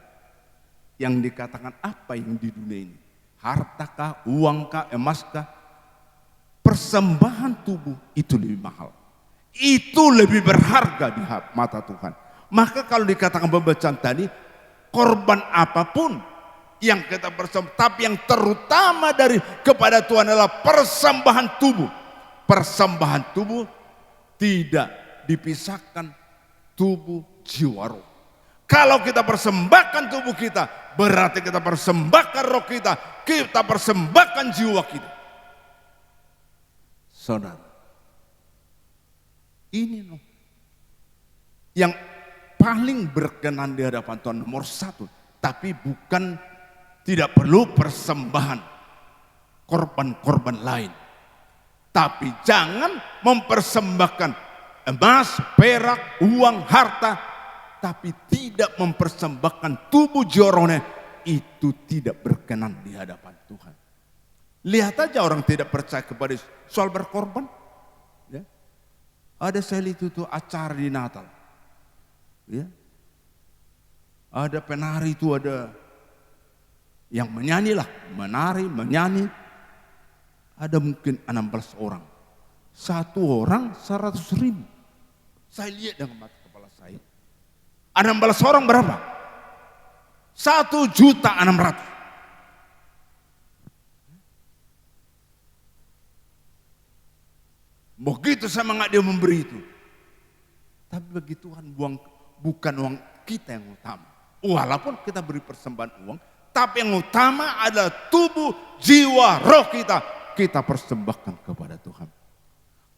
yang dikatakan apa yang di dunia ini. Hartakah, uangkah, emaskah. Persembahan tubuh itu lebih mahal. Itu lebih berharga di mata Tuhan. Maka kalau dikatakan pembacaan tadi, korban apapun yang kita persembahkan, tapi yang terutama dari kepada Tuhan adalah persembahan tubuh. Persembahan tubuh tidak dipisahkan tubuh, jiwa, roh. Kalau kita persembahkan tubuh kita, berarti kita persembahkan roh kita, kita persembahkan jiwa kita. Saudara, ini yang paling berkenan di hadapan Tuhan nomor 1, tapi bukan tidak perlu persembahan korban-korban lain. Tapi jangan mempersembahkan emas, perak, uang, harta, tapi tidak mempersembahkan tubuh jiwa rohnya, itu tidak berkenan di hadapan Tuhan. Lihat aja orang tidak percaya kepada soal berkorban. Ya. Ada sekali itu acara di Natal. Ya. Ada penari itu, ada yang menyanyi lah, menari, menyanyi. Ada mungkin 16 orang. Satu orang 100.000. Saya lihat dengan mata kepala saya. 16 orang berapa? 1.600.000. Begitu semangat dia memberi itu. Tapi bagi Tuhan bukan uang kita yang utama. Walaupun kita beri persembahan uang, tapi yang utama adalah tubuh, jiwa, roh kita. Kita persembahkan kepada Tuhan.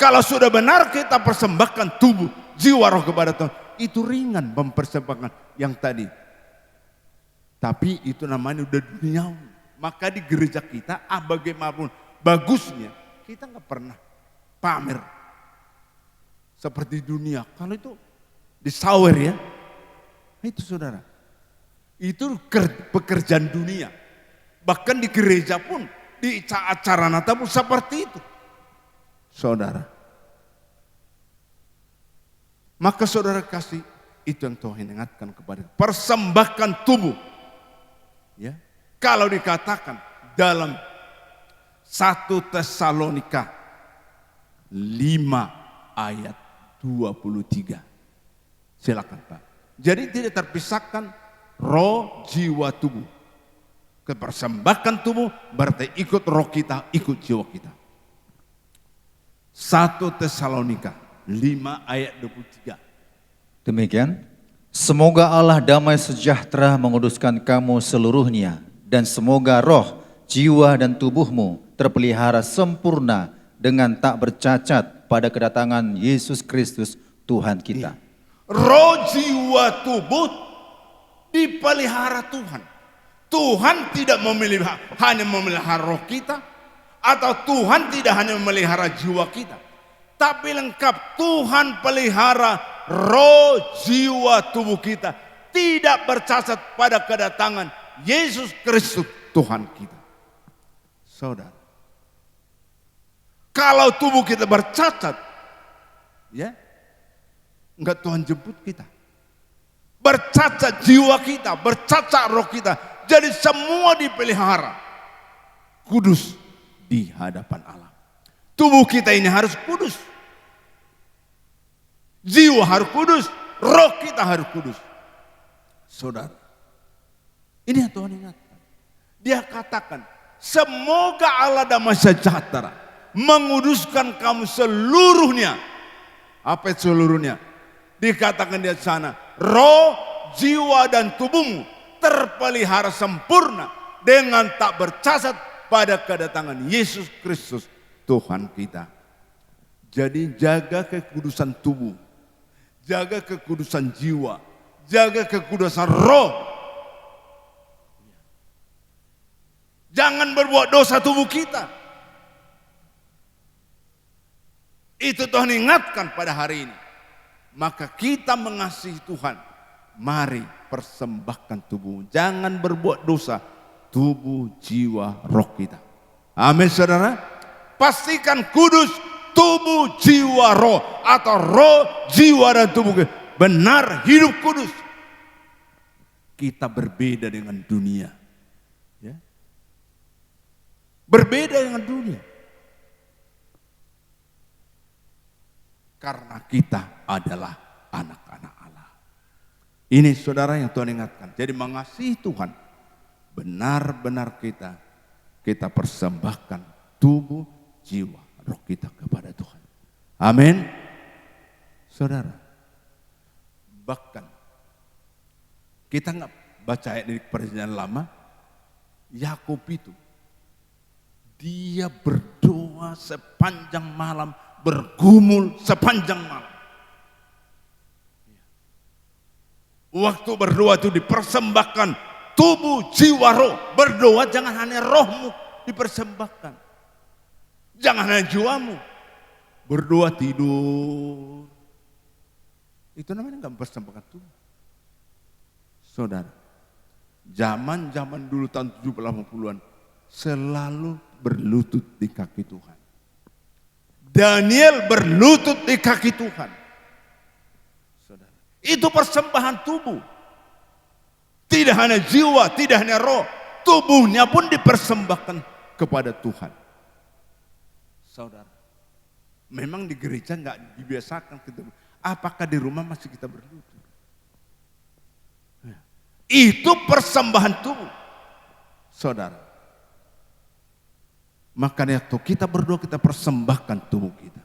Kalau sudah benar kita persembahkan tubuh, jiwa, roh kepada Tuhan, itu ringan mempersembahkan yang tadi. Tapi itu namanya udah duniawi. Maka di gereja kita, bagaimanapun bagusnya, kita nggak pernah pamer seperti dunia. Kalau itu disawer ya, itu saudara, itu pekerjaan dunia. Bahkan di gereja pun, di acara Natal pun seperti itu. Saudara, maka saudara kasih itu yang Tuhan ingatkan kepada kita. Persembahkan tubuh. Ya, kalau dikatakan dalam 1 Tesalonika 5 ayat 23. Silakan Pak. Jadi tidak terpisahkan roh, jiwa, tubuh. Kepersembahkan tubuh berarti ikut roh kita, ikut jiwa kita. 1 Tesalonika 5 ayat 23. Demikian, semoga Allah damai sejahtera menguduskan kamu seluruhnya, dan semoga roh, jiwa dan tubuhmu terpelihara sempurna dengan tak bercacat pada kedatangan Yesus Kristus Tuhan kita. Roh, jiwa, tubuh dipelihara Tuhan. Tuhan tidak hanya memelihara roh kita, atau Tuhan tidak hanya memelihara jiwa kita, tapi lengkap Tuhan pelihara roh, jiwa, tubuh kita tidak bercacat pada kedatangan Yesus Kristus Tuhan kita. Saudara, kalau tubuh kita bercacat, ya, enggak Tuhan jemput kita. Bercacat jiwa kita, bercacat roh kita, jadi semua dipelihara kudus di hadapan Allah. Tubuh kita ini harus kudus. Jiwa harus kudus, roh kita harus kudus. Saudara, ini yang Tuhan ingatkan. Dia katakan, Semoga Allah damai sejahtera menguduskan kamu seluruhnya. Apa itu seluruhnya? Dikatakan di sana, roh, jiwa dan tubuhmu terpelihara sempurna dengan tak bercacat pada kedatangan Yesus Kristus Tuhan kita. Jadi jaga kekudusan tubuh, jaga kekudusan jiwa, jaga kekudusan roh. Jangan berbuat dosa tubuh kita. Itu Tuhan ingatkan pada hari ini. Maka kita mengasihi Tuhan. Mari persembahkan tubuh. Jangan berbuat dosa tubuh, jiwa, roh kita. Amin saudara. Pastikan kudus tubuh, jiwa, roh. Atau roh, jiwa dan tubuh kita. Benar hidup kudus. Kita berbeda dengan dunia. Ya. Berbeda dengan dunia. Karena kita adalah anak-anak Allah. Ini saudara yang Tuhan ingatkan. Jadi mengasihi Tuhan, benar-benar kita persembahkan tubuh, jiwa, roh kita kepada Tuhan. Amin. Saudara, bahkan kita nggak baca ayat di Perjanjian Lama, Yakub itu dia berdoa sepanjang malam, bergumul sepanjang malam. Waktu berdoa itu dipersembahkan tubuh, jiwa, roh. Berdoa jangan hanya rohmu dipersembahkan. Jangan hanya jiwamu. Berdoa tidur. Itu namanya nggak mempersembahkan tubuh. Saudara, zaman dulu tahun 70-80-an selalu berlutut di kaki Tuhan. Daniel berlutut di kaki Tuhan. Saudara, itu persembahan tubuh. Tidak hanya jiwa, tidak hanya roh, tubuhnya pun dipersembahkan kepada Tuhan. Saudara, memang di gereja nggak dibiasakan kita. Apakah di rumah masih kita berlutut? Itu persembahan tubuh. Saudara, makanya tuh kita berdoa, kita persembahkan tubuh kita.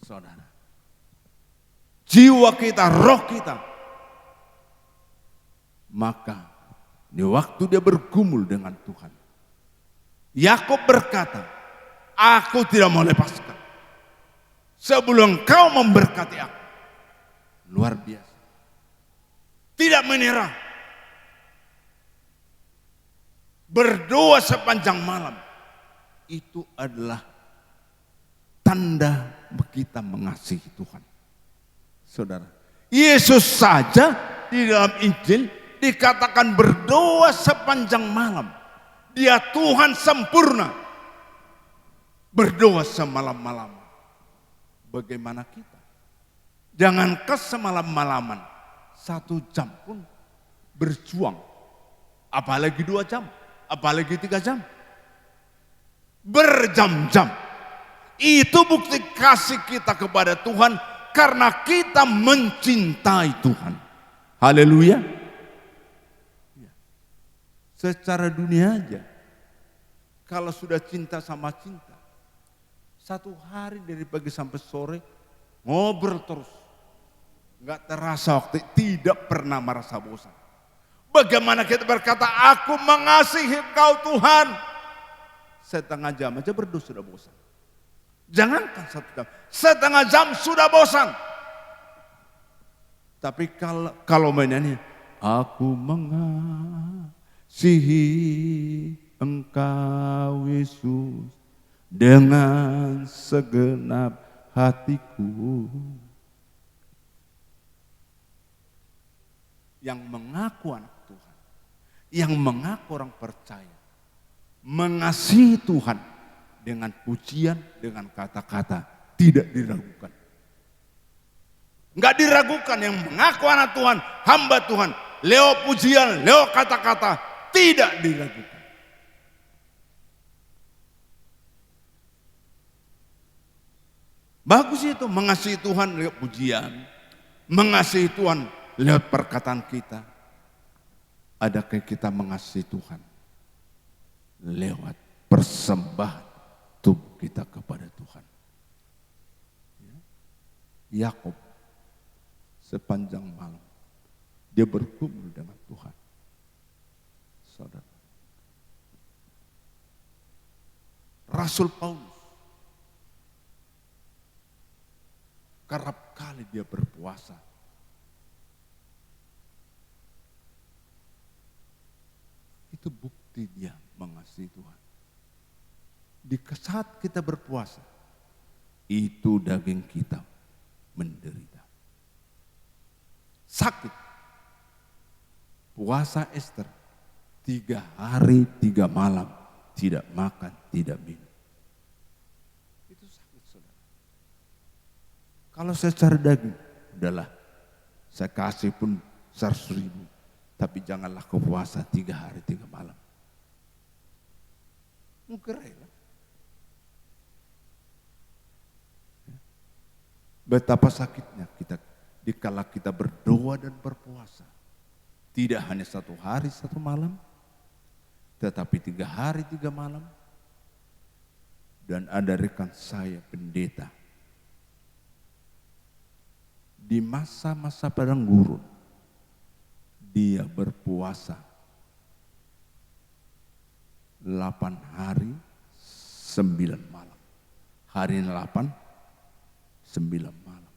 Saudara, jiwa kita, roh kita. Maka di waktu dia bergumul dengan Tuhan, Yakub berkata, aku tidak mau lepaskan sebelum kau memberkati aku. Luar biasa. Tidak menyerah. Berdoa sepanjang malam. Itu adalah tanda kita mengasihi Tuhan. Saudara, Yesus saja di dalam Injil dikatakan berdoa sepanjang malam. Dia Tuhan sempurna. Berdoa semalam-malam. Bagaimana kita? Jangankan semalam-malaman, 1 jam pun berjuang. Apalagi 2 jam, apalagi 3 jam. Berjam-jam. Itu bukti kasih kita kepada Tuhan karena kita mencintai Tuhan. Haleluya. Secara dunia aja, kalau sudah cinta sama cinta, 1 hari dari pagi sampai sore ngobrol terus. Enggak terasa waktu, tidak pernah merasa bosan. Bagaimana kita berkata, aku mengasihi Engkau Tuhan. Setengah jam aja berdoa sudah bosan. Jangankan 1 jam, setengah jam sudah bosan. Tapi kalau menyanyi, aku mengasihi Engkau Yesus dengan segenap hatiku. Yang mengaku anak Tuhan, yang mengaku orang percaya, mengasihi Tuhan dengan pujian, dengan kata-kata, tidak diragukan. Enggak diragukan, yang mengaku anak Tuhan, hamba Tuhan, lewat pujian, lewat kata-kata, tidak diragukan. Bagus itu mengasihi Tuhan lewat pujian, mengasihi Tuhan lewat perkataan kita. Adakah kita mengasihi Tuhan lewat persembahan tubuh kita kepada Tuhan. Yakub sepanjang malam dia berkumpul dengan Tuhan. Saudara. Rasul Paulus kerap kali dia berpuasa. Itu bukti dia mengasihi Tuhan. Di saat kita berpuasa, itu daging kita menderita. Sakit. Puasa Ester, 3 hari 3 malam, tidak makan, tidak minum. Itu sakit, saudara. Kalau saya cari daging, udahlah, saya kasih pun 100.000, tapi janganlah kau puasa 3 hari 3 malam. Mungkin rela. Betapa sakitnya kita dikala kita berdoa dan berpuasa. Tidak hanya 1 hari 1 malam, tetapi 3 hari 3 malam. Dan ada rekan saya pendeta. Di masa-masa padang gurun, dia berpuasa 8 hari 9 malam. Hari 8, 9 malam.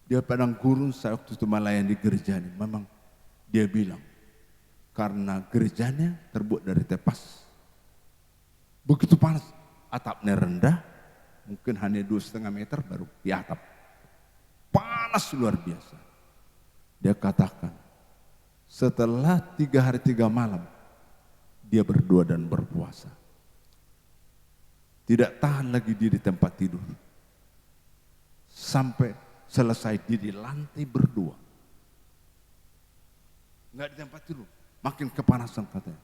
Dia padang gurun, saya waktu itu melayani di gereja ini. Memang dia bilang, karena gerejanya terbuat dari tepas. Begitu panas, atapnya rendah, mungkin hanya 2,5 meter baru di atap. Panas luar biasa. Dia katakan, setelah 3 hari 3 malam, dia berdoa dan berpuasa. Tidak tahan lagi dia di tempat tidur. Sampai selesai dia di lantai berdoa. Enggak di tempat tidur, makin kepanasan katanya.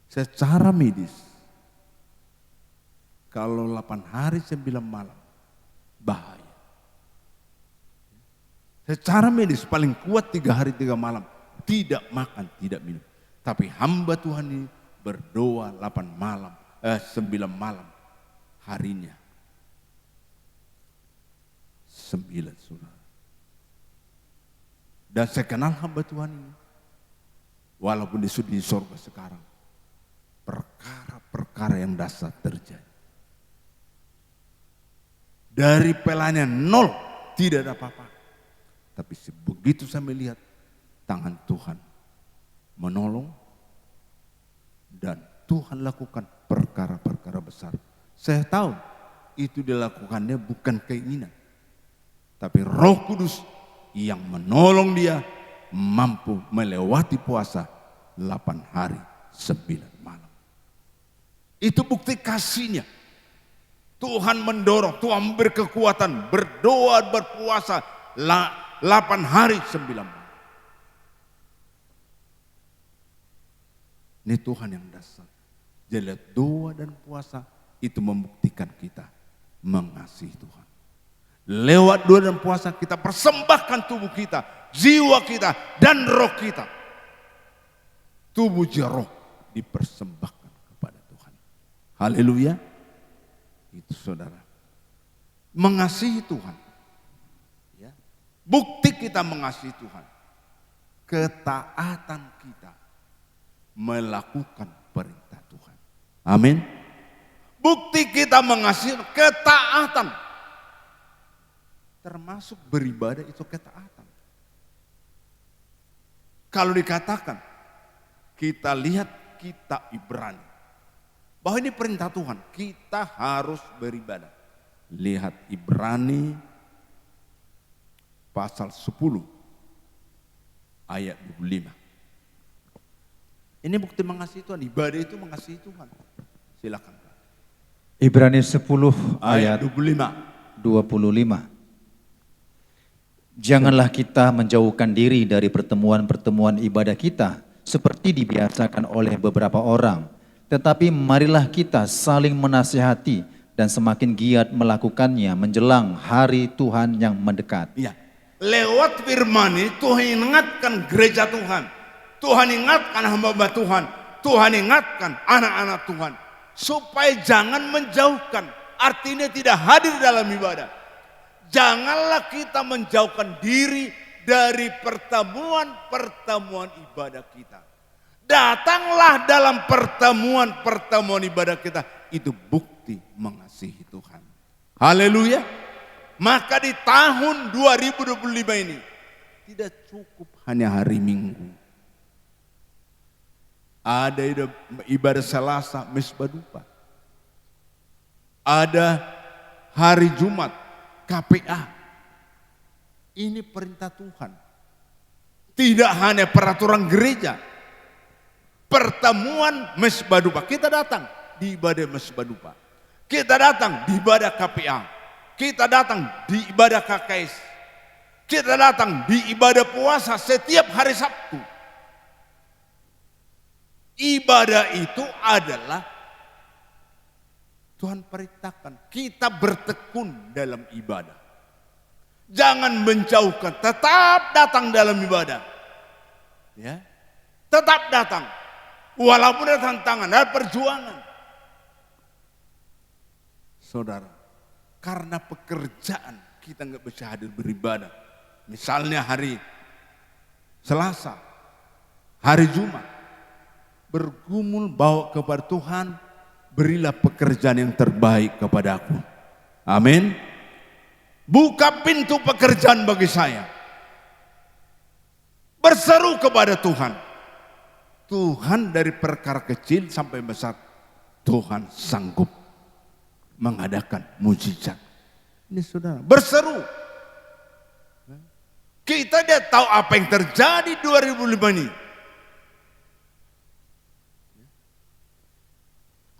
Secara medis, kalau 8 hari 9 malam, bahaya. Secara medis paling kuat 3 hari 3 malam, tidak makan, tidak minum. Tapi hamba Tuhan ini berdoa 9 malam harinya. 9, saudara. Dan saya kenal hamba Tuhan ini. Walaupun dia sudah di surga sekarang. Perkara-perkara yang dasar terjadi. Dari pelanya 0, tidak ada apa-apa. Tapi begitu saya melihat tangan Tuhan menolong. Dan Tuhan lakukan perkara-perkara besar. Saya tahu itu dilakukannya bukan keinginan. Tapi Roh Kudus yang menolong dia mampu melewati puasa 8 hari 9 malam. Itu bukti kasihnya. Tuhan mendorong, Tuhan memberi kekuatan berdoa, berpuasa 8 hari 9 malam. Ini Tuhan yang dasar. Jadi doa dan puasa itu membuktikan kita mengasihi Tuhan. Lewat doa dan puasa kita persembahkan tubuh kita, jiwa kita, dan roh kita. Tubuh jiwa roh dipersembahkan kepada Tuhan. Haleluya. Itu saudara. Mengasihi Tuhan. Ya. Bukti kita mengasihi Tuhan. Ketaatan kita melakukan perintah Tuhan. Amin. Bukti kita mengasihi ketaatan. Termasuk beribadah itu ketaatan. Kalau dikatakan, kita lihat kitab Ibrani. Bahwa ini perintah Tuhan, kita harus beribadah. Lihat Ibrani pasal 10 ayat 25. Ini bukti mengasihi Tuhan, ibadah itu mengasihi Tuhan. Silakan. Ibrani 10 ayat 25. Janganlah kita menjauhkan diri dari pertemuan-pertemuan ibadah kita seperti dibiasakan oleh beberapa orang. Tetapi marilah kita saling menasihati dan semakin giat melakukannya menjelang hari Tuhan yang mendekat. Ya, lewat firman ini Tuhan ingatkan gereja Tuhan. Tuhan ingatkan hamba-hamba Tuhan. Tuhan ingatkan anak-anak Tuhan. Supaya jangan menjauhkan. Artinya tidak hadir dalam ibadah. Janganlah kita menjauhkan diri dari pertemuan-pertemuan ibadah kita. Datanglah dalam pertemuan-pertemuan ibadah kita. Itu bukti mengasihi Tuhan. Haleluya. Maka di tahun 2025 ini tidak cukup hanya hari Minggu. Ada ibadah Selasa, Mezbah Dupa. Ada hari Jumat, KPA. Ini perintah Tuhan. Tidak hanya peraturan gereja. Pertemuan Mezbah Dupa. Kita datang di ibadah Mezbah Dupa. Kita datang di ibadah KPA. Kita datang di ibadah KKS. Kita datang di ibadah puasa setiap hari Sabtu. Ibadah itu adalah Tuhan perintahkan kita bertekun dalam ibadah. Jangan menjauhkan, tetap datang dalam ibadah. Ya. Tetap datang. Walaupun ada tantangan, ada perjuangan. Saudara, karena pekerjaan kita nggak bisa hadir beribadah. Misalnya hari Selasa, hari Jumat, bergumul bawa kepada Tuhan, berilah pekerjaan yang terbaik kepadaku. Amin. Buka pintu pekerjaan bagi saya. Berseru kepada Tuhan. Tuhan dari perkara kecil sampai besar, Tuhan sanggup mengadakan mujizat. Ini saudara, berseru. Kita tidak tahu apa yang terjadi 2005 ini.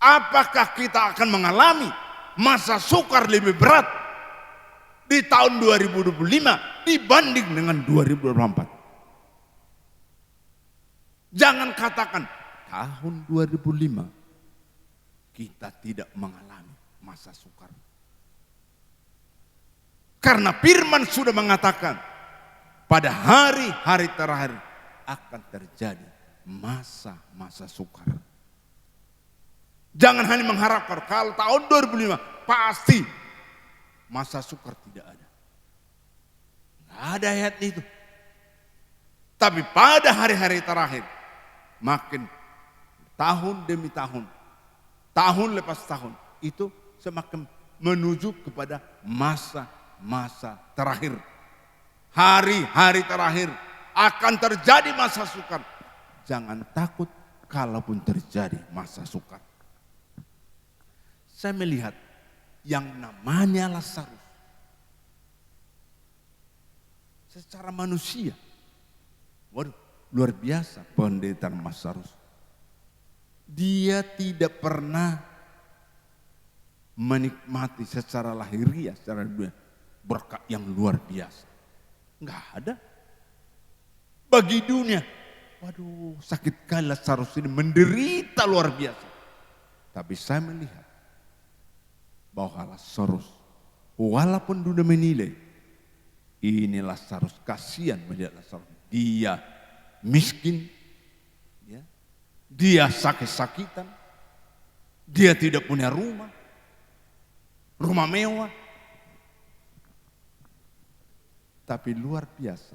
Apakah kita akan mengalami masa sukar lebih berat di tahun 2025 dibanding dengan 2024? Jangan katakan tahun 2005 kita tidak mengalami masa sukar. Karena firman sudah mengatakan pada hari-hari terakhir akan terjadi masa-masa sukar. Jangan hanya mengharapkan kalau tahun 2005 pasti masa sukar tidak ada. Tidak ada ayat itu. Tapi pada hari-hari terakhir makin tahun demi tahun, tahun lepas tahun itu semakin menuju kepada masa-masa terakhir. Hari-hari terakhir akan terjadi masa sukar. Jangan takut kalaupun terjadi masa sukar. Saya melihat yang namanya Lazarus secara manusia, waduh, luar biasa penderitaan Lazarus. Dia tidak pernah menikmati secara lahiriah, secara dunia berkat yang luar biasa. Enggak ada. Bagi dunia, waduh, sakit kali Lazarus ini, menderita luar biasa. Tapi saya melihat bahwa Lazarus, walaupun dunia menilai ini Lazarus, kasihan melihat Lazarus, dia miskin, ya, dia sakit-sakitan, dia tidak punya rumah mewah, tapi luar biasa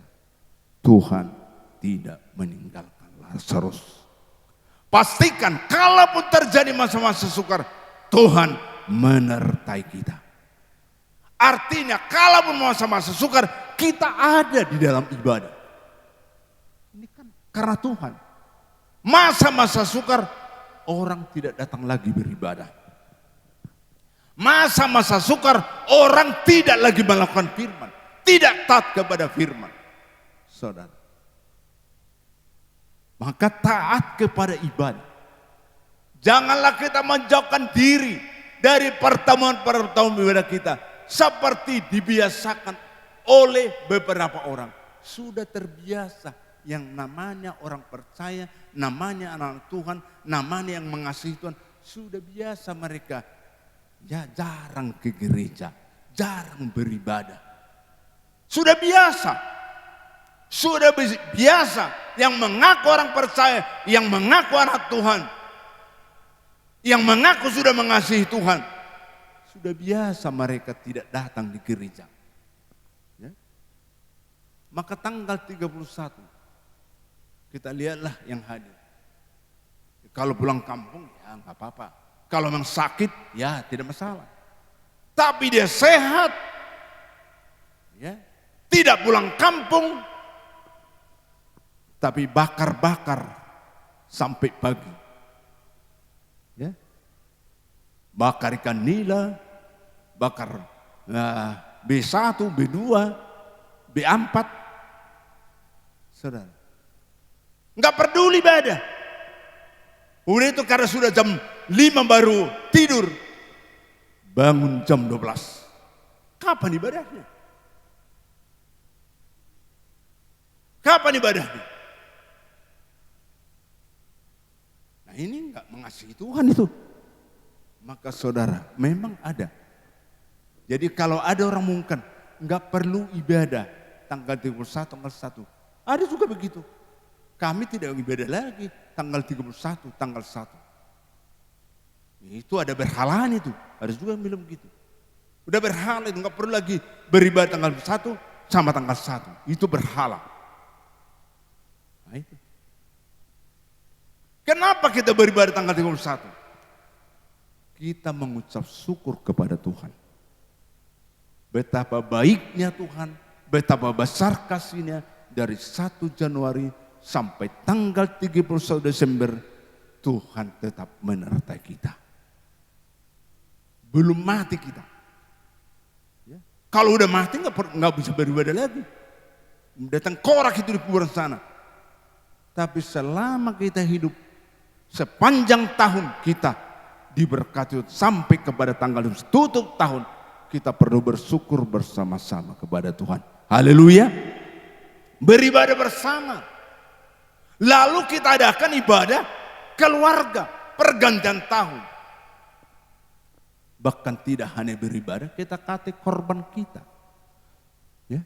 Tuhan tidak meninggalkan Lazarus. Pastikan kalaupun terjadi masa-masa sukar, Tuhan menyertai kita. Artinya kalaupun masa-masa sukar, kita ada di dalam ibadah. Ini kan karena Tuhan. Masa-masa sukar, orang tidak datang lagi beribadah. Masa-masa sukar, orang tidak lagi melakukan firman, tidak taat kepada firman. Saudara, maka taat kepada ibadah. Janganlah kita menjauhkan diri dari pertemuan-pertemuan ibadah kita seperti dibiasakan oleh beberapa orang. Sudah terbiasa yang namanya orang percaya, namanya anak Tuhan, namanya yang mengasihi Tuhan. Sudah biasa mereka ya jarang ke gereja, jarang beribadah. Sudah biasa. Sudah biasa yang mengaku orang percaya, yang mengaku anak Tuhan, yang mengaku sudah mengasihi Tuhan, sudah biasa mereka tidak datang di gereja. Ya. Maka tanggal 31 kita lihatlah yang hadir. Kalau pulang kampung ya nggak apa-apa. Kalau memang sakit ya tidak masalah. Tapi dia sehat, ya, tidak pulang kampung, tapi bakar-bakar sampai pagi. Ya. Bakar ikan nila, bakar B1, B2, B4. Saudara, nggak peduli ibadah. Udah itu karena sudah jam 5 baru tidur, bangun jam 12. Kapan ibadahnya? Kapan ibadahnya? Nah ini enggak mengasihi Tuhan itu. Maka saudara, memang ada. Jadi kalau ada orang mungkin enggak perlu ibadah tanggal 31, tanggal 1. Ada juga begitu. Kami tidak ibadah lagi tanggal 31, tanggal 1. Itu ada berhalaan itu. Ada juga yang bilang begitu. Udah berhala itu, enggak perlu lagi beribadah tanggal 1 sama tanggal 1. Itu berhala. Nah itu. Kenapa kita beribadah tanggal 31? Kita mengucap syukur kepada Tuhan. Betapa baiknya Tuhan, betapa besar kasih-Nya dari 1 Januari sampai tanggal 31 Desember, Tuhan tetap menyertai kita. Belum mati kita. Ya. Kalau udah mati nggak bisa beribadah lagi. Datang korak itu di kuburan sana. Tapi selama kita hidup, sepanjang tahun kita diberkati sampai kepada tanggal tutup tahun, kita perlu bersyukur bersama-sama kepada Tuhan. Haleluya. Beribadah bersama. Lalu kita adakan ibadah keluarga, pergantian tahun. Bahkan tidak hanya beribadah, kita kasih korban kita. Ya.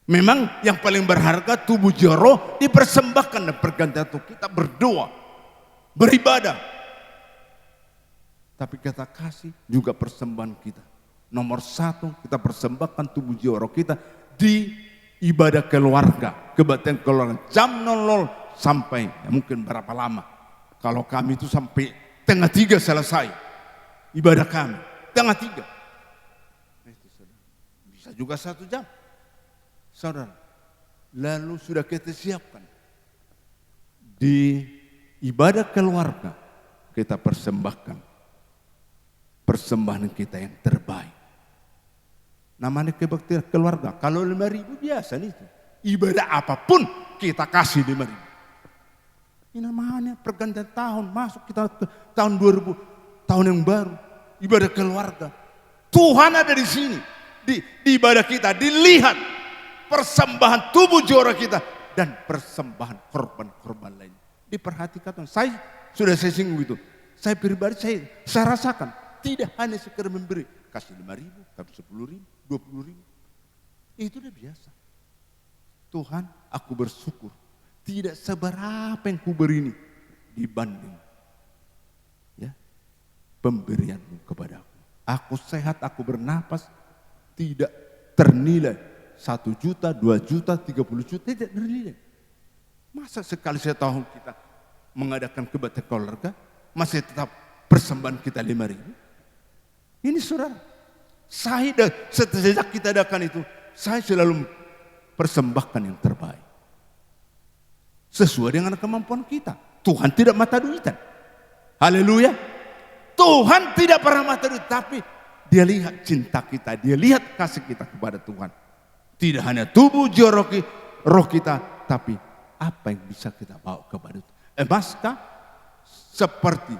Memang yang paling berharga tubuh jero dipersembahkan dan pergantian tahun. Kita berdoa, beribadah. Tapi kita kasih juga persembahan kita. Nomor 1 kita persembahkan tubuh jero kita di ibadah keluarga, kebaktian keluarga jam 00 sampai ya mungkin berapa lama. Kalau kami itu sampai 2:30 selesai ibadah kami, 2:30. Bisa juga 1 jam. Saudara, lalu sudah kita siapkan di ibadah keluarga, kita persembahkan persembahan kita yang terbaik. Namanya kebaktian keluarga. Kalau 5.000 biasa itu. Ibadah apapun kita kasih 5.000. Ini namanya pergantian tahun. Masuk kita ke tahun 2000, tahun yang baru. Ibadah keluarga. Tuhan ada di sini. Di ibadah kita dilihat persembahan tubuh jiwa kita dan persembahan korban-korban lain. Diperhatikan. Saya singgung itu. Saya pribadi saya rasakan tidak hanya sekedar memberi, kasih 5.000, tapi 10.000, 20.000. Itu udah biasa. Tuhan, aku bersyukur. Tidak seberapa yang kuberi ini dibanding ya pemberianmu kepada aku. Aku sehat, aku bernapas, tidak ternilai 1 juta, 2 juta, 30 juta, tidak ternilai. Masa sekali setahun kita mengadakan kebaktian keluarga, masih tetap persembahan kita 5.000? Ini saudara, saya sejak kita adakan itu, saya selalu persembahkan yang terbaik. Sesuai dengan kemampuan kita. Tuhan tidak mata duitan. Haleluya. Tuhan tidak pernah mata duit, tapi Dia lihat cinta kita, Dia lihat kasih kita kepada Tuhan. Tidak hanya tubuh jiwa roh kita, tapi apa yang bisa kita bawa kepada Tuhan. Maskah seperti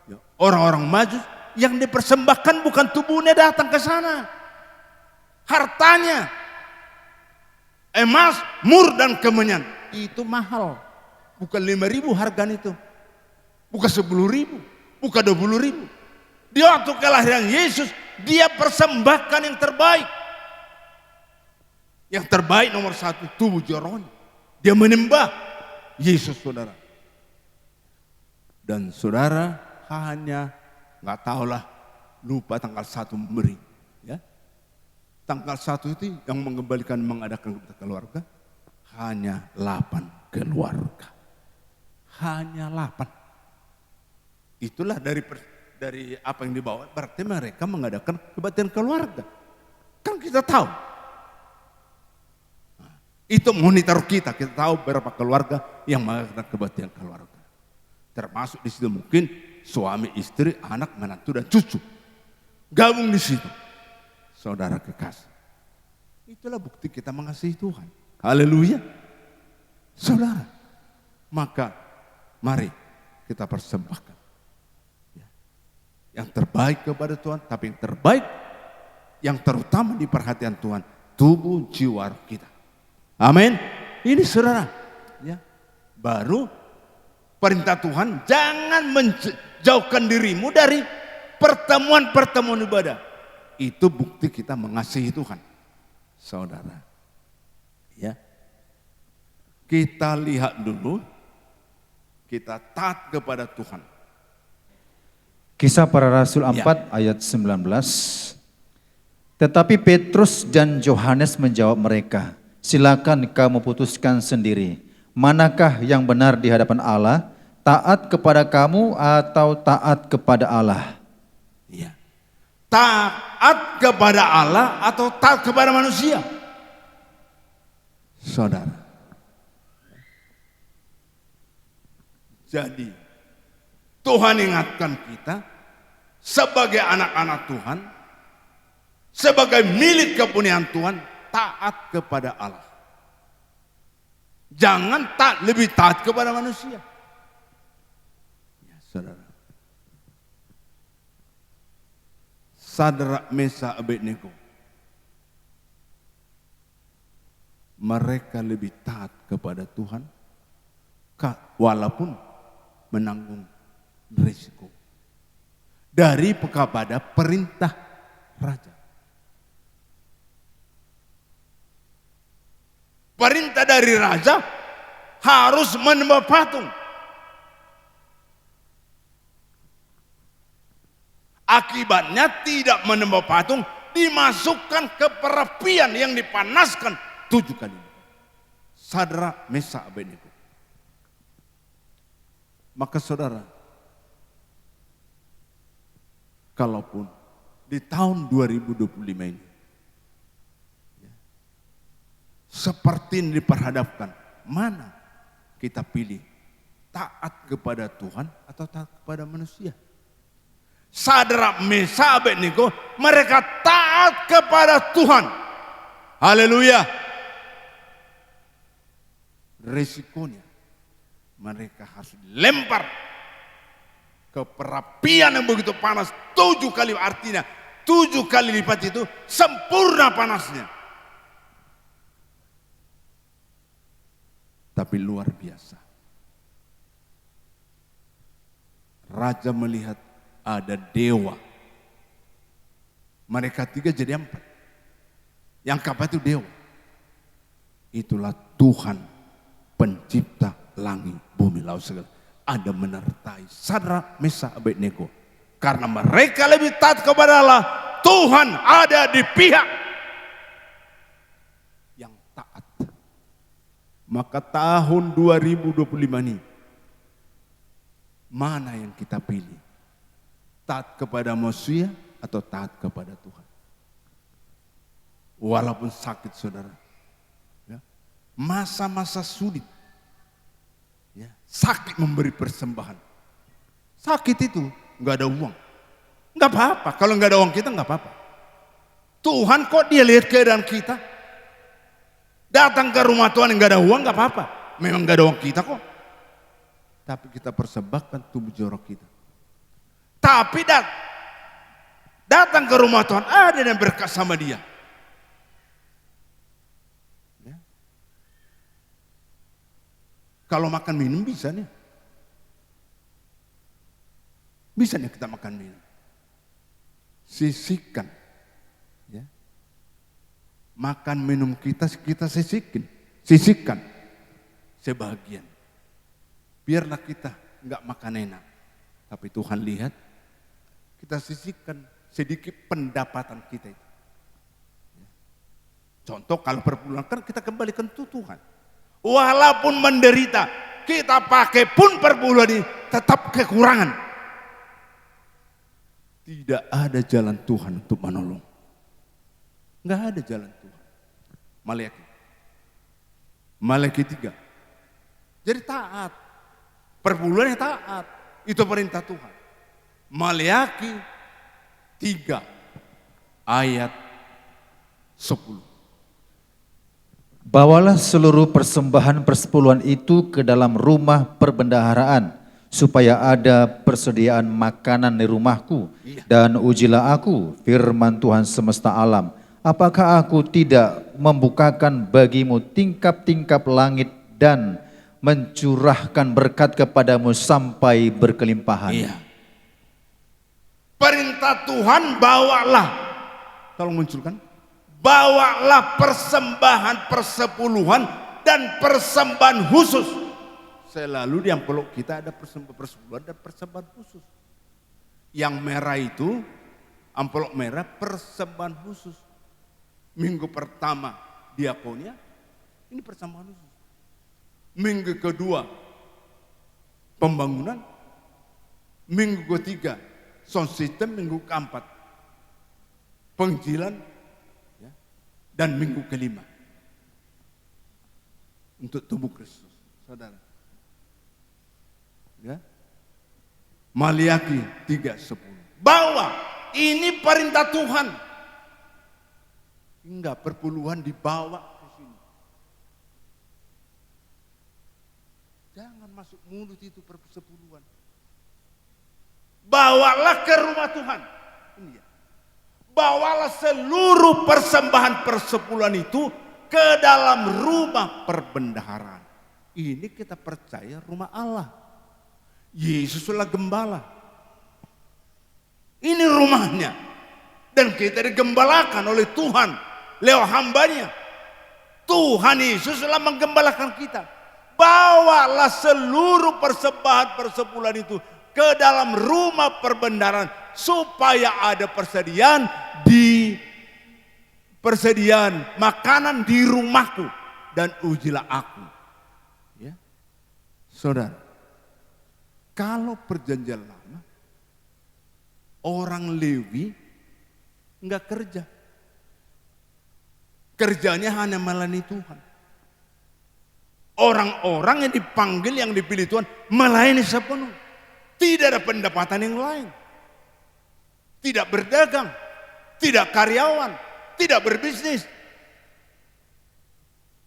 ya, orang-orang Majus yang dipersembahkan bukan tubuhnya datang ke sana. Hartanya, emas, mur dan kemenyan. Itu mahal. Bukan 5.000 harganya itu. Bukan 10.000. Bukan 20.000. Di waktu kelahiran Yesus, Dia persembahkan yang terbaik. Yang terbaik nomor satu tubuh rohnya. Dia menyembah Yesus, saudara. Dan saudara hanya nggak tahulah, lupa tanggal 1 memberi. Ya. Tanggal 1 itu yang mengembalikan mengadakan keluarga hanya 8 keluarga. Hanya 8. Itulah dari apa yang dibawa, berarti mereka mengadakan kebaktian keluarga. Kan kita tahu. Nah, itu monitor kita tahu berapa keluarga yang mengadakan kebaktian keluarga. Termasuk di situ mungkin suami, istri, anak, menantu dan cucu. Gabung di situ. Saudara kekasih. Itulah bukti kita mengasihi Tuhan. Haleluya. Saudara, maka mari kita persembahkan yang terbaik kepada Tuhan, tapi yang terbaik, yang terutama di perhatian Tuhan, tubuh jiwa kita. Amin. Ini saudara, ya. Baru perintah Tuhan, jangan menjauhkan dirimu dari pertemuan-pertemuan ibadah. Itu bukti kita mengasihi Tuhan, saudara. Ya, kita lihat dulu, kita taat kepada Tuhan. Kisah Para Rasul 4 ayat 19. Tetapi Petrus dan Yohanes menjawab mereka, silakan kamu putuskan sendiri, manakah yang benar di hadapan Allah, taat kepada kamu atau taat kepada Allah? Ya. Taat kepada Allah atau taat kepada manusia? Saudara. Jadi Tuhan ingatkan kita sebagai anak-anak Tuhan, sebagai milik kepunyaan Tuhan, taat kepada Allah. Jangan lebih taat kepada manusia. Ya, saudara. Sadrak, Mesak, Abednego, mereka lebih taat kepada Tuhan walaupun menanggung risiko dari kepada perintah raja. Perintah dari raja harus menyembah patung. Akibatnya tidak menyembah patung, dimasukkan ke perapian yang dipanaskan 7 kali. Sadrak, Mesak, Abednego. Maka saudara, kalaupun di tahun 2025 ini seperti ini diperhadapkan, mana kita pilih, taat kepada Tuhan atau taat kepada manusia? Sadrak, Mesak, Abednego, mereka taat kepada Tuhan. Haleluya. Resikonya mereka harus dilempar ke perapian yang begitu panas 7 kali, artinya 7 kali lipat itu sempurna panasnya. Tapi luar biasa. Raja melihat ada dewa. Mereka 3 jadi 4. Yang keempat itu dewa. Itulah Tuhan pencipta langit, bumi, laut segala. Ada menyertai Sadrak, Mesak, Abednego. Karena mereka lebih taat kepada Allah, Tuhan ada di pihak yang taat. Maka tahun 2025 ini, mana yang kita pilih? Taat kepada manusia atau taat kepada Tuhan? Walaupun sakit saudara, ya, masa-masa sulit, ya, sakit memberi persembahan. Sakit itu nggak ada uang, nggak apa-apa. Kalau nggak ada uang kita nggak apa-apa. Tuhan kok dia lihat keadaan kita, datang ke rumah Tuhan nggak ada uang nggak apa-apa. Memang nggak ada uang kita kok, tapi kita persembahkan tubuh jorok kita. Tapi datang ke rumah Tuhan ada yang berkat sama dia. Ya. Kalau makan minum bisa nih. Bisa nih kita makan minum. Sisihkan. Ya. makan minum kita sisihkan sebagian. Biarlah kita enggak makan enak. Tapi Tuhan lihat, kita sisihkan sedikit pendapatan kita itu. Contoh kalau perpuluhan kan kita kembalikan ke Tuhan. Walaupun menderita, kita pakai pun perpuluhan ini tetap kekurangan. Tidak ada jalan Tuhan untuk menolong. Enggak ada jalan Tuhan. Maliaki 3. Jadi taat. Perpuluhannya taat. Itu perintah Tuhan. Maliaki 3 ayat 10. Bawalah seluruh persembahan persepuluhan itu ke dalam rumah perbendaharaan, supaya ada persediaan makanan di rumahku. Dan ujilah aku, firman Tuhan semesta alam, apakah aku tidak membukakan bagimu tingkap-tingkap langit dan mencurahkan berkat kepadamu sampai berkelimpahan. Iya. Perintah Tuhan, bawalah. Tolong munculkan. Bawalah persembahan persepuluhan dan persembahan khusus. Selalu di amplop kita ada persembahan persepuluhan dan persembahan khusus. Yang merah itu, amplop merah persembahan khusus. Minggu pertama diakonia, ini persembahan khusus. Minggu kedua pembangunan, minggu ketiga sound system, minggu keempat penginjilan, ya, dan minggu kelima untuk tubuh Kristus, saudara. Ya. Maliaki 3:10. Bawa, ini perintah Tuhan. Enggak, perpuluhan dibawa ke sini. Jangan masuk mulut itu persepuluhan. Bawalah ke rumah Tuhan. Ini ya. Bawalah seluruh persembahan persepuluhan itu ke dalam rumah perbendaharaan. Ini kita percaya rumah Allah. Yesuslah gembala. Ini rumahnya. Dan kita digembalakan oleh Tuhan lewat hambanya. Tuhan Yesuslah menggembalakan kita. Bawalah seluruh persembahan persepuluhan itu ke dalam rumah perbendaharaan supaya ada persediaan makanan di rumahku dan ujilah aku. Ya. Saudara, kalau perjanjian lama orang Lewi enggak kerja. Kerjanya hanya melayani Tuhan. Orang-orang yang dipanggil, yang dipilih Tuhan melayani sepenuh. Tidak ada pendapatan yang lain. Tidak berdagang, tidak karyawan, tidak berbisnis.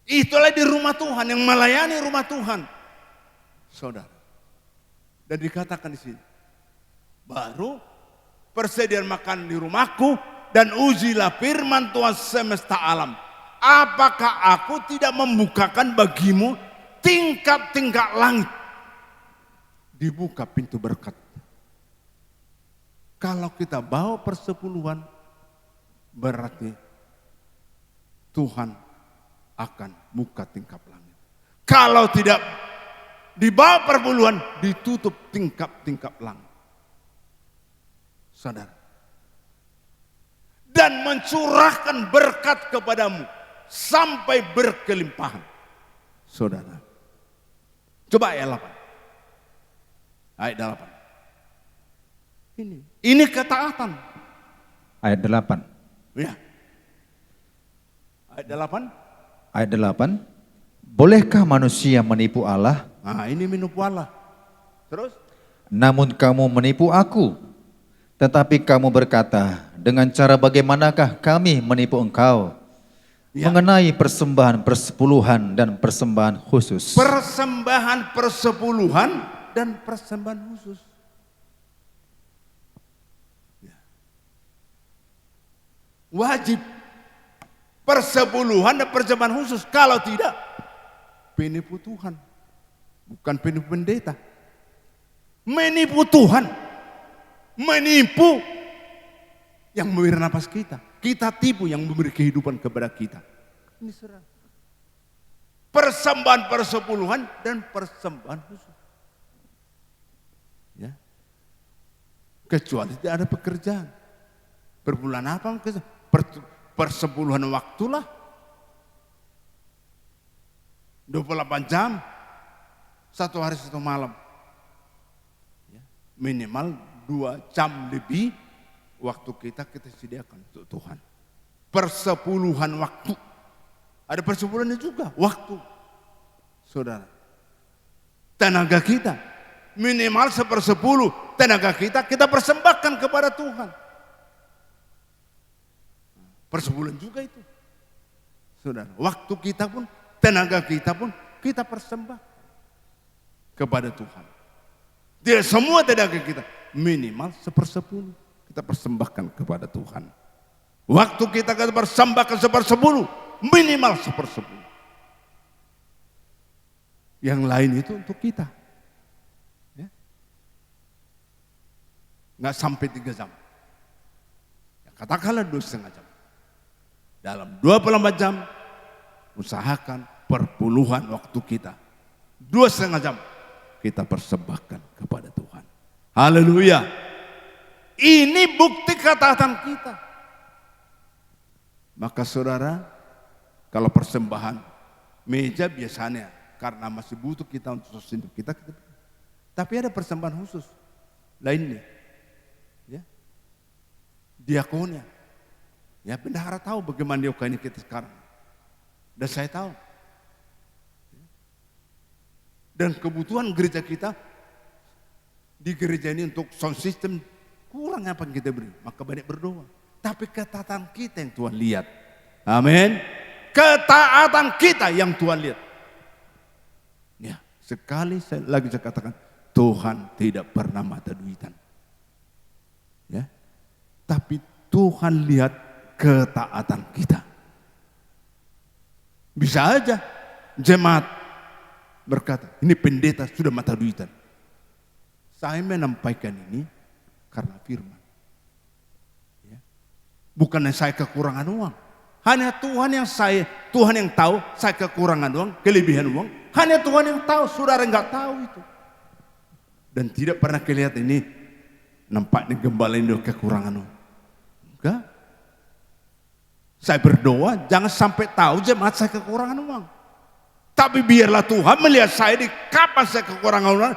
Itulah di rumah Tuhan, yang melayani rumah Tuhan. Saudara. Dan dikatakan di sini, baru persediaan makan di rumahku dan ujilah firman Tuhan semesta alam. Apakah aku tidak membukakan bagimu tingkap-tingkap langit? Dibuka pintu berkat. Kalau kita bawa persepuluhan, berarti Tuhan akan buka tingkap langit. Kalau tidak dibawa perpuluhan, ditutup tingkap-tingkap langit. Saudara. Dan mencurahkan berkat kepadamu sampai berkelimpahan. Saudara. Coba ayat 8. Ayat 8. Ini ketaatan. Ayat 8. Ya. Ayat 8. Ayat 8. Bolehkah manusia menipu Allah? Nah, ini menipu Allah. Terus? Namun kamu menipu aku. Tetapi kamu berkata, dengan cara bagaimanakah kami menipu engkau? Ya. Mengenai persembahan persepuluhan dan persembahan khusus. Persembahan persepuluhan dan persembahan khusus. Ya. Wajib persepuluhan dan persembahan khusus. Kalau tidak, penipu Tuhan. Bukan penipu pendeta. Menipu Tuhan. Menipu yang memberi napas kita. Kita tipu yang memberi kehidupan kepada kita. Ini saudara. Persembahan persepuluhan dan persembahan khusus. Ya. Kecuali tidak ada pekerjaan. Berbulan apa? Persepuluhan waktulah. 28 jam. 1 hari 1 malam. Ya. Minimal 2 jam lebih waktu kita sediakan untuk Tuhan. Persepuluhan waktu. Ada persepuluhannya juga, waktu. Saudara. Tenaga kita. Minimal 1/10 tenaga kita persembahkan kepada Tuhan. Persepuluhan juga itu. Saudara, waktu kita pun, tenaga kita pun kita persembahkan kepada Tuhan. Tidak semua tenaga kita, minimal 1/10 kita persembahkan kepada Tuhan. Waktu kita persembahkan 1/10, minimal 1/10. Yang lain itu untuk kita. Ya. Nggak sampai 3 jam. Ya, katakanlah 2,5 jam. Dalam 24 jam, usahakan perpuluhan waktu kita. 2,5 jam kita persembahkan kepada Tuhan. Haleluya. Ini bukti ketaatan kita. Maka saudara, kalau persembahan meja biasanya karena masih butuh kita untuk sosial hidup kita. Tapi ada persembahan khusus lainnya. Ya. Diakonia. Ya, bendahara tahu bagaimana diakoni kita sekarang. Dan saya tahu. Dan kebutuhan gereja kita di gereja ini untuk sound system kurang apa yang kita beri. Maka banyak berdoa. Tapi ketaatan kita yang Tuhan lihat. Amin. Ketaatan kita yang Tuhan lihat. Ya, sekali saya katakan, Tuhan tidak pernah mata duitan. Ya. Tapi Tuhan lihat ketaatan kita. Bisa aja jemaat berkata, ini pendeta sudah mata duitan. Saya menyampaikan ini karena firman. Ya. Bukan saya kekurangan uang. Hanya Tuhan yang tahu saya kekurangan uang, kelebihan uang. Hanya Tuhan yang tahu, saudara nggak tahu itu. Dan tidak pernah kelihatan ini nampaknya gembala ini kekurangan uang. Enggak. Saya berdoa jangan sampai tahu jemaat saya kekurangan uang. Tapi biarlah Tuhan melihat saya di kapan saya kekurangan uang,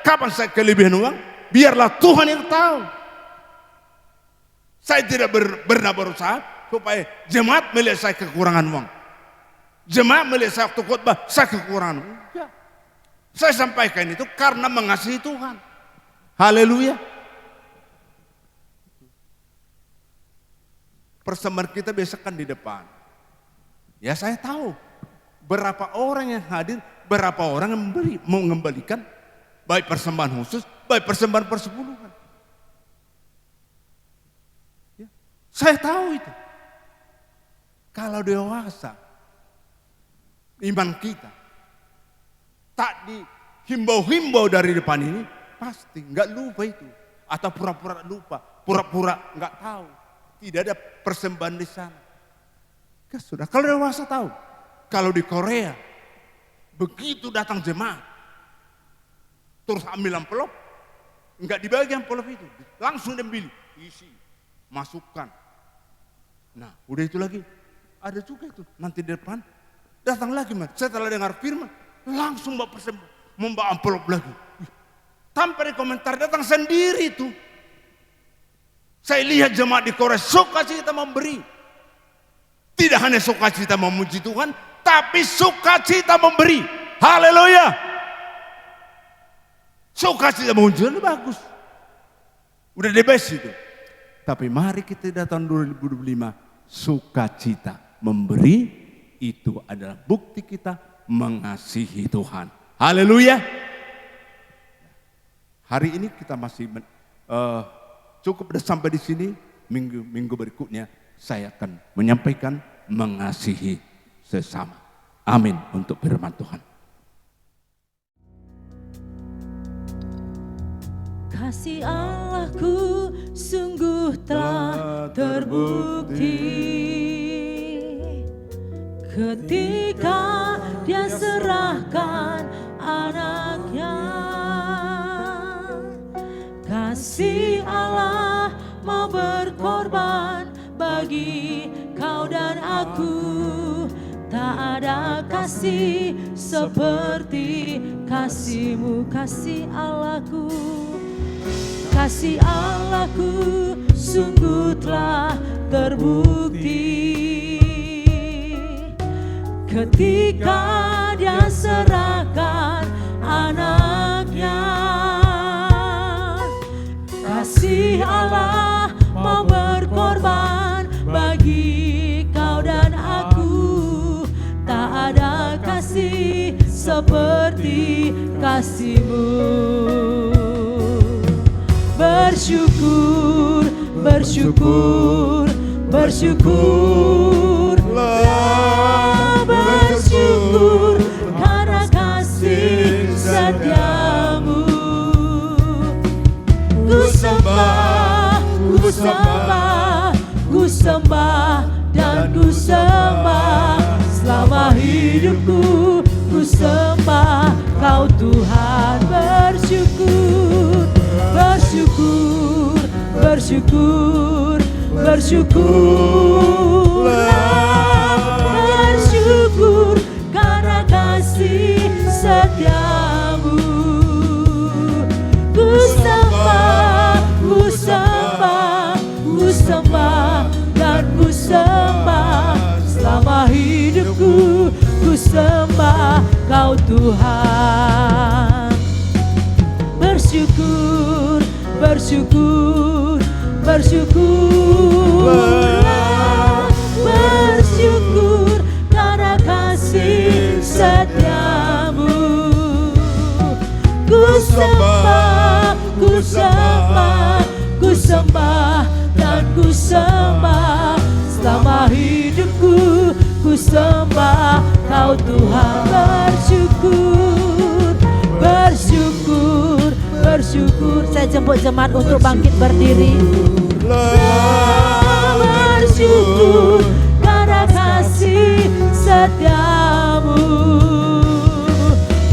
kapan saya kelebihan uang, biarlah Tuhan yang tahu. Saya tidak pernah berusaha supaya jemaat melihat saya kekurangan uang. Jemaat melihat saya waktu khotbah, saya kekurangan uang. Ya. Saya sampaikan itu karena mengasihi Tuhan. Haleluya. Persembahan kita biasakan di depan. Ya saya tahu berapa orang yang hadir, berapa orang yang mau mengembalikan baik persembahan khusus, baik persembahan persepuluhan. Ya, saya tahu itu. Kalau dewasa, iman kita tak dihimbau-himbau dari depan ini, pasti nggak lupa itu. Atau pura-pura lupa, pura-pura nggak tahu. Tidak ada persembahan di sana. Sudah, kalau dewasa tahu. Kalau di Korea, begitu datang jemaat, terus ambil amplop, nggak dibagi amplop itu, langsung diambil, isi, masukkan. Nah, udah itu lagi, ada juga itu, nanti di depan, datang lagi, setelah dengar firman, langsung membawa amplop lagi. Tanpa ada komentar, datang sendiri itu. Saya lihat jemaat di Korea sukacita memberi. Tidak hanya sukacita memuji Tuhan, tapi sukacita memberi. Haleluya. Sukacita memuji Tuhan bagus. Udah the best itu. Tapi mari kita datang 2025, sukacita memberi itu adalah bukti kita mengasihi Tuhan. Haleluya. Hari ini kita masih cukup sampai di sini. Minggu berikutnya saya akan menyampaikan mengasihi sesama. Amin untuk firman Tuhan. kasih Allahku sungguh telah terbukti ketika Dia serahkan anaknya. Kasih Allah mau berkorban bagi kau dan aku. Tak ada kasih seperti kasih-Mu, kasih Allahku. Kasih Allahku sungguh telah terbukti ketika Dia serahkan anaknya. Kasih Allah mau berkorban bagi kau dan aku. Tak ada kasih seperti kasih-Mu. Bersyukur, bersyukur, bersyukurlah, bersyukur karena kasih setia-Mu. Ku sembah, ku sembah, ku sembah dan ku sembah selama hidupku. Ku sembah Kau Tuhan. Bersyukur, bersyukur, bersyukur, bersyukurlah, bersyukur karena kasih setia-Mu. Ku sembah, ku sembah, ku sembah dan ku sembah selama hidupku. Ku sembah Kau Tuhan. Bersyukur, bersyukur, bersyukurlah, bersyukur karena kasih setia-Mu. Ku sembah, ku sembah, ku sembah dan ku sembah selama hidupku. Ku sembah Kau Tuhan. Bersyukur, bersyukur, bersyukur. Saya jemput jemaat untuk bangkit berdiri. Bersyukur karena kasih setia-Mu.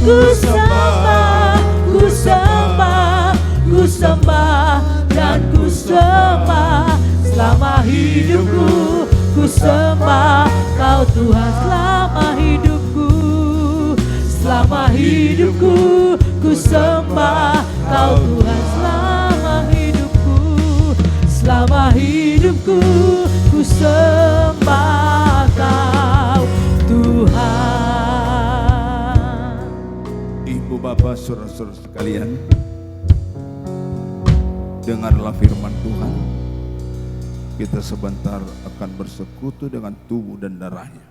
Ku sembah, ku sembah, ku sembah dan ku sembah selama hidupku. Ku sembah Kau Tuhan selama hidupku. Selama hidupku ku sembah Kau Tuhan. Selama hidupku, selama hidupku ku sembah Kau Tuhan. Ibu bapak saudara-saudara sekalian, dengarlah firman Tuhan. Kita sebentar akan bersekutu dengan tubuh dan darahnya.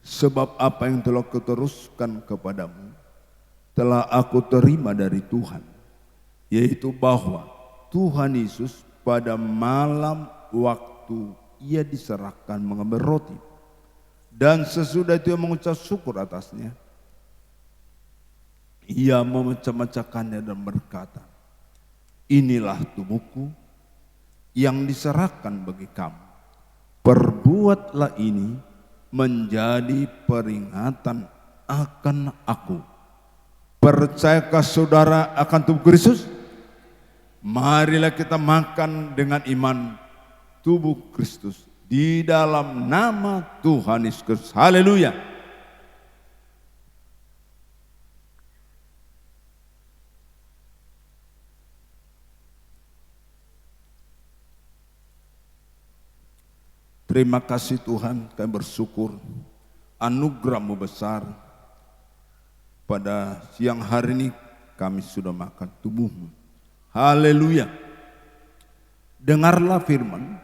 Sebab apa yang telah kuteruskan kepadamu telah aku terima dari Tuhan, yaitu bahwa Tuhan Yesus pada malam waktu Ia diserahkan mengambil roti, dan sesudah itu Ia mengucap syukur atasnya, Ia memecah-mecahkannya dan berkata, inilah tubuhku yang diserahkan bagi kamu. Perbuatlah ini menjadi peringatan akan aku. Percayakah saudara akan tubuh Kristus? Marilah kita makan dengan iman tubuh Kristus di dalam nama Tuhan Yesus Kristus. Haleluya. Terima kasih Tuhan, kami bersyukur anugerah-Mu besar. Pada siang hari ini kami sudah makan tubuh-Mu. Haleluya. Dengarlah firman.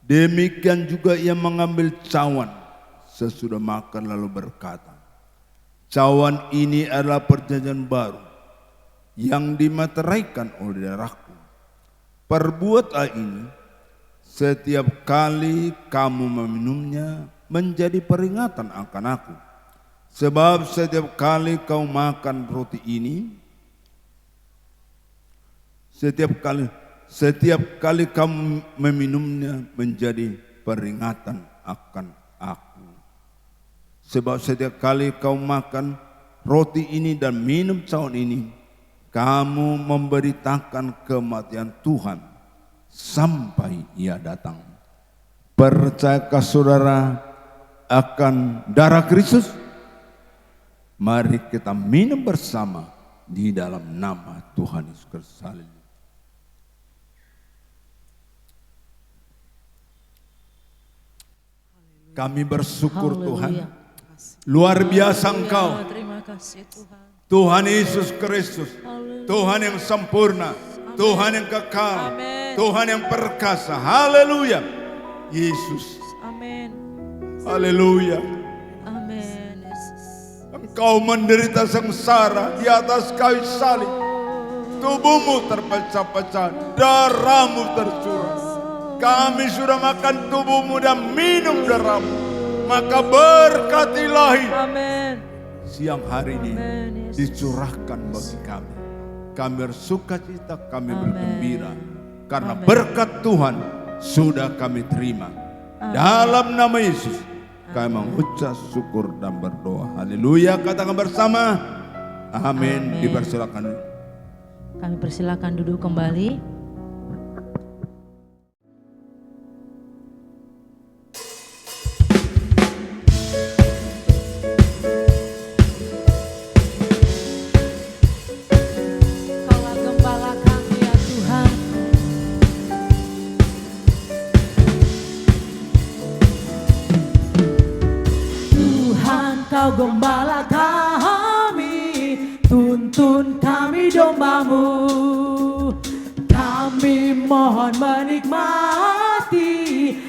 Demikian juga Ia mengambil cawan sesudah makan lalu berkata, cawan ini adalah perjanjian baru yang dimateraikan oleh darahku. Perbuatlah ini setiap kali kamu meminumnya menjadi peringatan akan aku. Sebab setiap kali kau makan roti ini Setiap kali kamu meminumnya menjadi peringatan akan aku. Sebab setiap kali kau makan roti ini dan minum cawan ini, kamu memberitakan kematian Tuhan sampai Ia datang. Percayakah saudara akan darah Kristus? Mari kita minum bersama di dalam nama Tuhan Yesus Kristus. Haleluya. Kami bersyukur Tuhan. Luar biasa Engkau. Terima kasih Tuhan. Tuhan Yesus Kristus. Tuhan yang sempurna. Tuhan yang kekal. Amin. Tuhan yang perkasa. Haleluya. Yesus. Amin. Haleluya. Amin. Yesus. Engkau menderita sengsara di atas kayu salib. Tubuhmu terpecah-pecah. Darahmu tercurah. Kami sudah makan tubuhmu dan minum darahmu. Maka berkatilah Amin. siang hari ini Amin, Yesus. dicurahkan bagi kami. Kami bersuka cita, kami Amin. bergembira. Karena Amin. berkat Tuhan sudah kami terima. Dalam nama Yesus kami mengucap syukur dan berdoa. Haleluya, katakan bersama. Amin. Amin. Dipersilakan. Kami persilakan duduk kembali. Kaulah gembala kami ya Tuhan. Tuhan, Kau gembala kami, tuntun kami domba-Mu. Kami mohon menikmati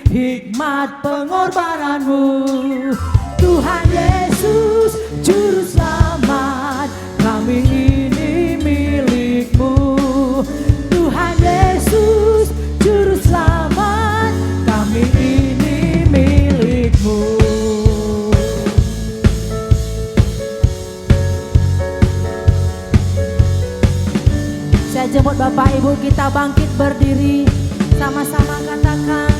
hikmat pengorbanan-Mu. Tuhan Yesus, Juru Selamat, kami ini milik-Mu. Tuhan Yesus, Juru Selamat, kami ini milik-Mu. Saya jemput Bapak Ibu, kita bangkit berdiri, sama-sama katakan,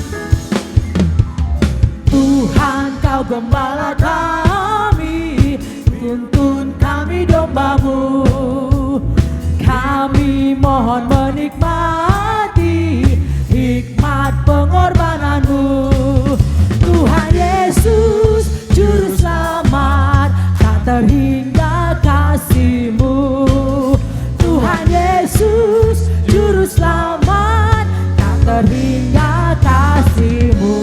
Tuhan Kau gembala kami, tuntun kami domba-Mu. Kami mohon menikmati hikmat pengorbanan-Mu. Tuhan Yesus, Juru Selamat, tak terhingga kasih-Mu. Tuhan Yesus, Juru Selamat, tak terhingga kasih-Mu.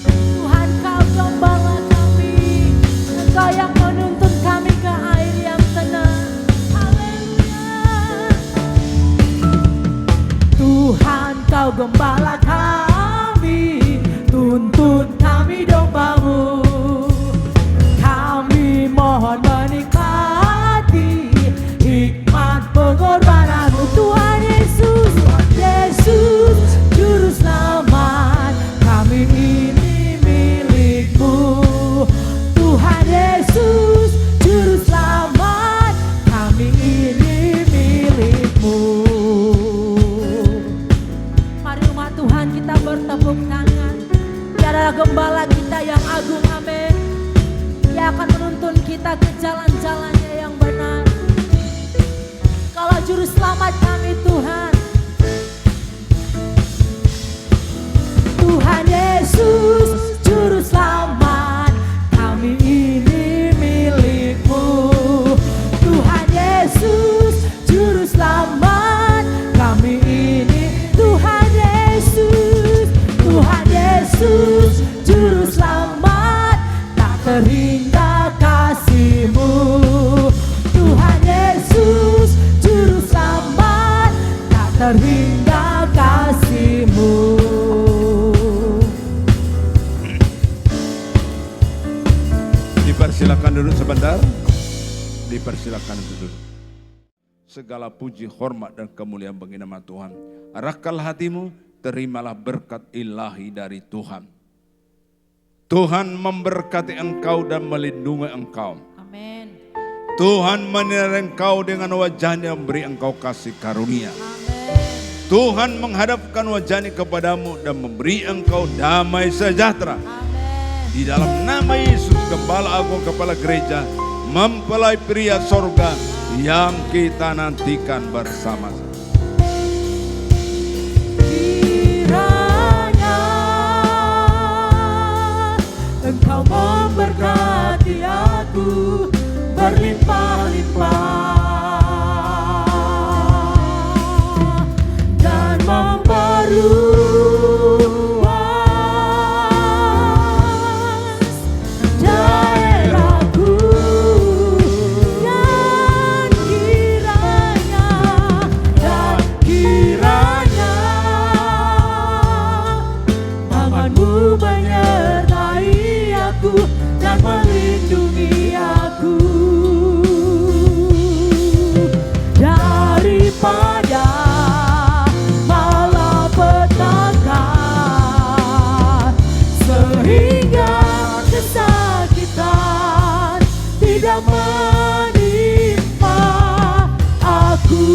Tuhan Kau gembala kami, Engkau yang menuntun kami ke air yang tenang. Haleluya. Tuhan Kau gembala kami, tuntun kami domba-Mu. Kami mohon menikmati hikmat pengorbanan-Mu. Tuhan Yesus, Yesus, Juru Selamat, kami ini milik-Mu. Tuhan Yesus, Juru Selamat, kami ini milik-Mu. Mari umat Tuhan kita bertepuk tangan. Dia adalah gembala kita yang agung, amin. Dia akan menuntun kita ke jalan-jalannya yang benar. Kalau Juru Selamat kami Tuhan. Tuhan Yesus, Juru Selamat, kami ini milik-Mu. Tuhan Yesus, Juru Selamat, kami ini. Tuhan Yesus, Tuhan Yesus, Juru Selamat, tak terhingga kasih-Mu. Tuhan Yesus, Juru Selamat, tak terhingga kasih-Mu. Dipersilakan duduk sebentar. Dipersilakan duduk. Segala puji, hormat dan kemuliaan bagi nama Tuhan. Arahkanlah hatimu, terimalah berkat ilahi dari Tuhan. Tuhan memberkati engkau dan melindungi engkau. Amin. Tuhan menilai engkau dengan wajahnya, memberi engkau kasih karunia. Tuhan menghadapkan wajahnya kepadamu dan memberi engkau damai sejahtera. Di dalam nama Yesus, Gembala Agung, Kepala Gereja, mempelai pria sorga yang kita nantikan bersama-sama. Kiranya Engkau memberkati aku berlimpah-limpah dan memperluas daerahku, dan kiranya tangan-Mu menyertai aku dan melindungi aku daripada malapetaka, sehingga kesakitan tidak menimpa aku.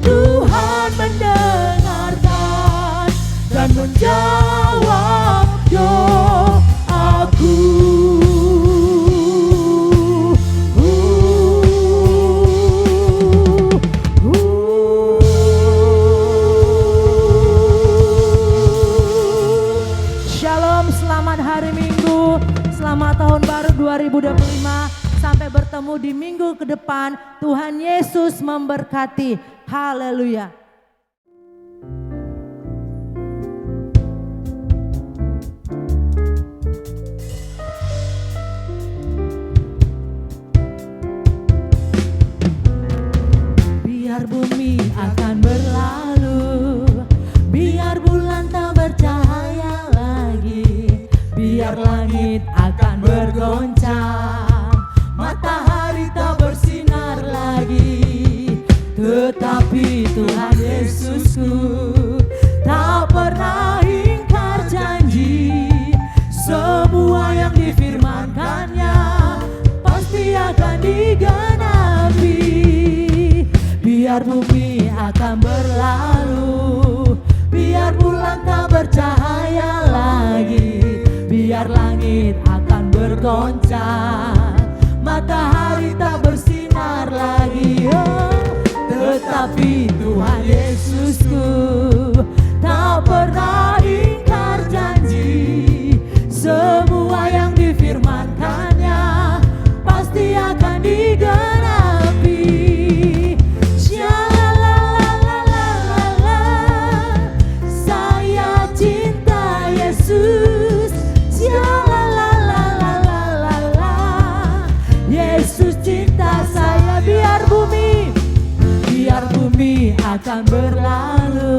Tuhan mendengarkan dan menjawab doaku. Shalom, selamat hari Minggu, selamat tahun baru 2025. Sampai bertemu di minggu ke depan. Tuhan Yesus memberkati. Haleluya. Biar bumi akan berlalu, biar bulan tak bercahaya lagi, biar langit akan bergoncang, matahari tak bersinar lagi, tetapi Tuhan Yesusku tak pernah ingkar janji. Semua yang difirmankannya pasti akan digenapi. Biar bumi akan berlalu, biar bulan tak bercahaya lagi, biar langit akan bergoncang, matahari tak bersinar lagi, tetapi Tuhan Yesusku tak pernah ingkar janji. Semua yang difirmankannya pasti akan digenapi. Saya cinta Yesus. Yesus cinta saya. Biar bumi akan berlalu,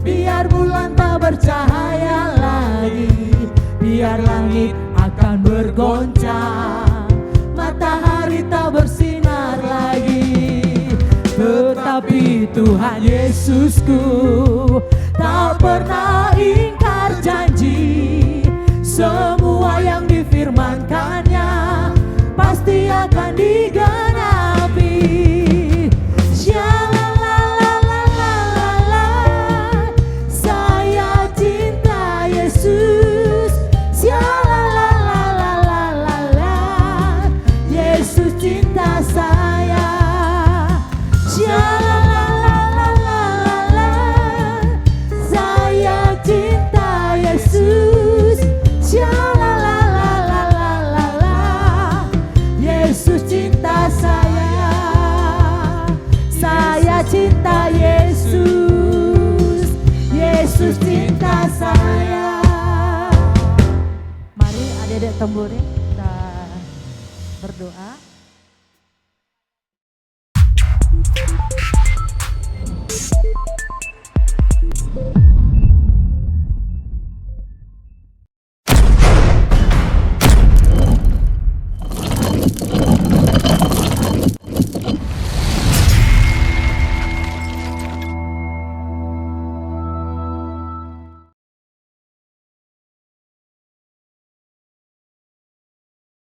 biar bulan tak bercahaya lagi, biar langit akan bergoncang, matahari tak bersinar lagi, tetapi Tuhan Yesusku tak pernah ingkar janji. Semua yang difirmankannya pasti akan digenapi. Saya cinta Yesus. Yesus cinta saya. Saya cinta Yesus. Yesus cinta saya. Saya cinta Yesus. Yesus cinta saya. Mari adik-adik temburin, kita berdoa.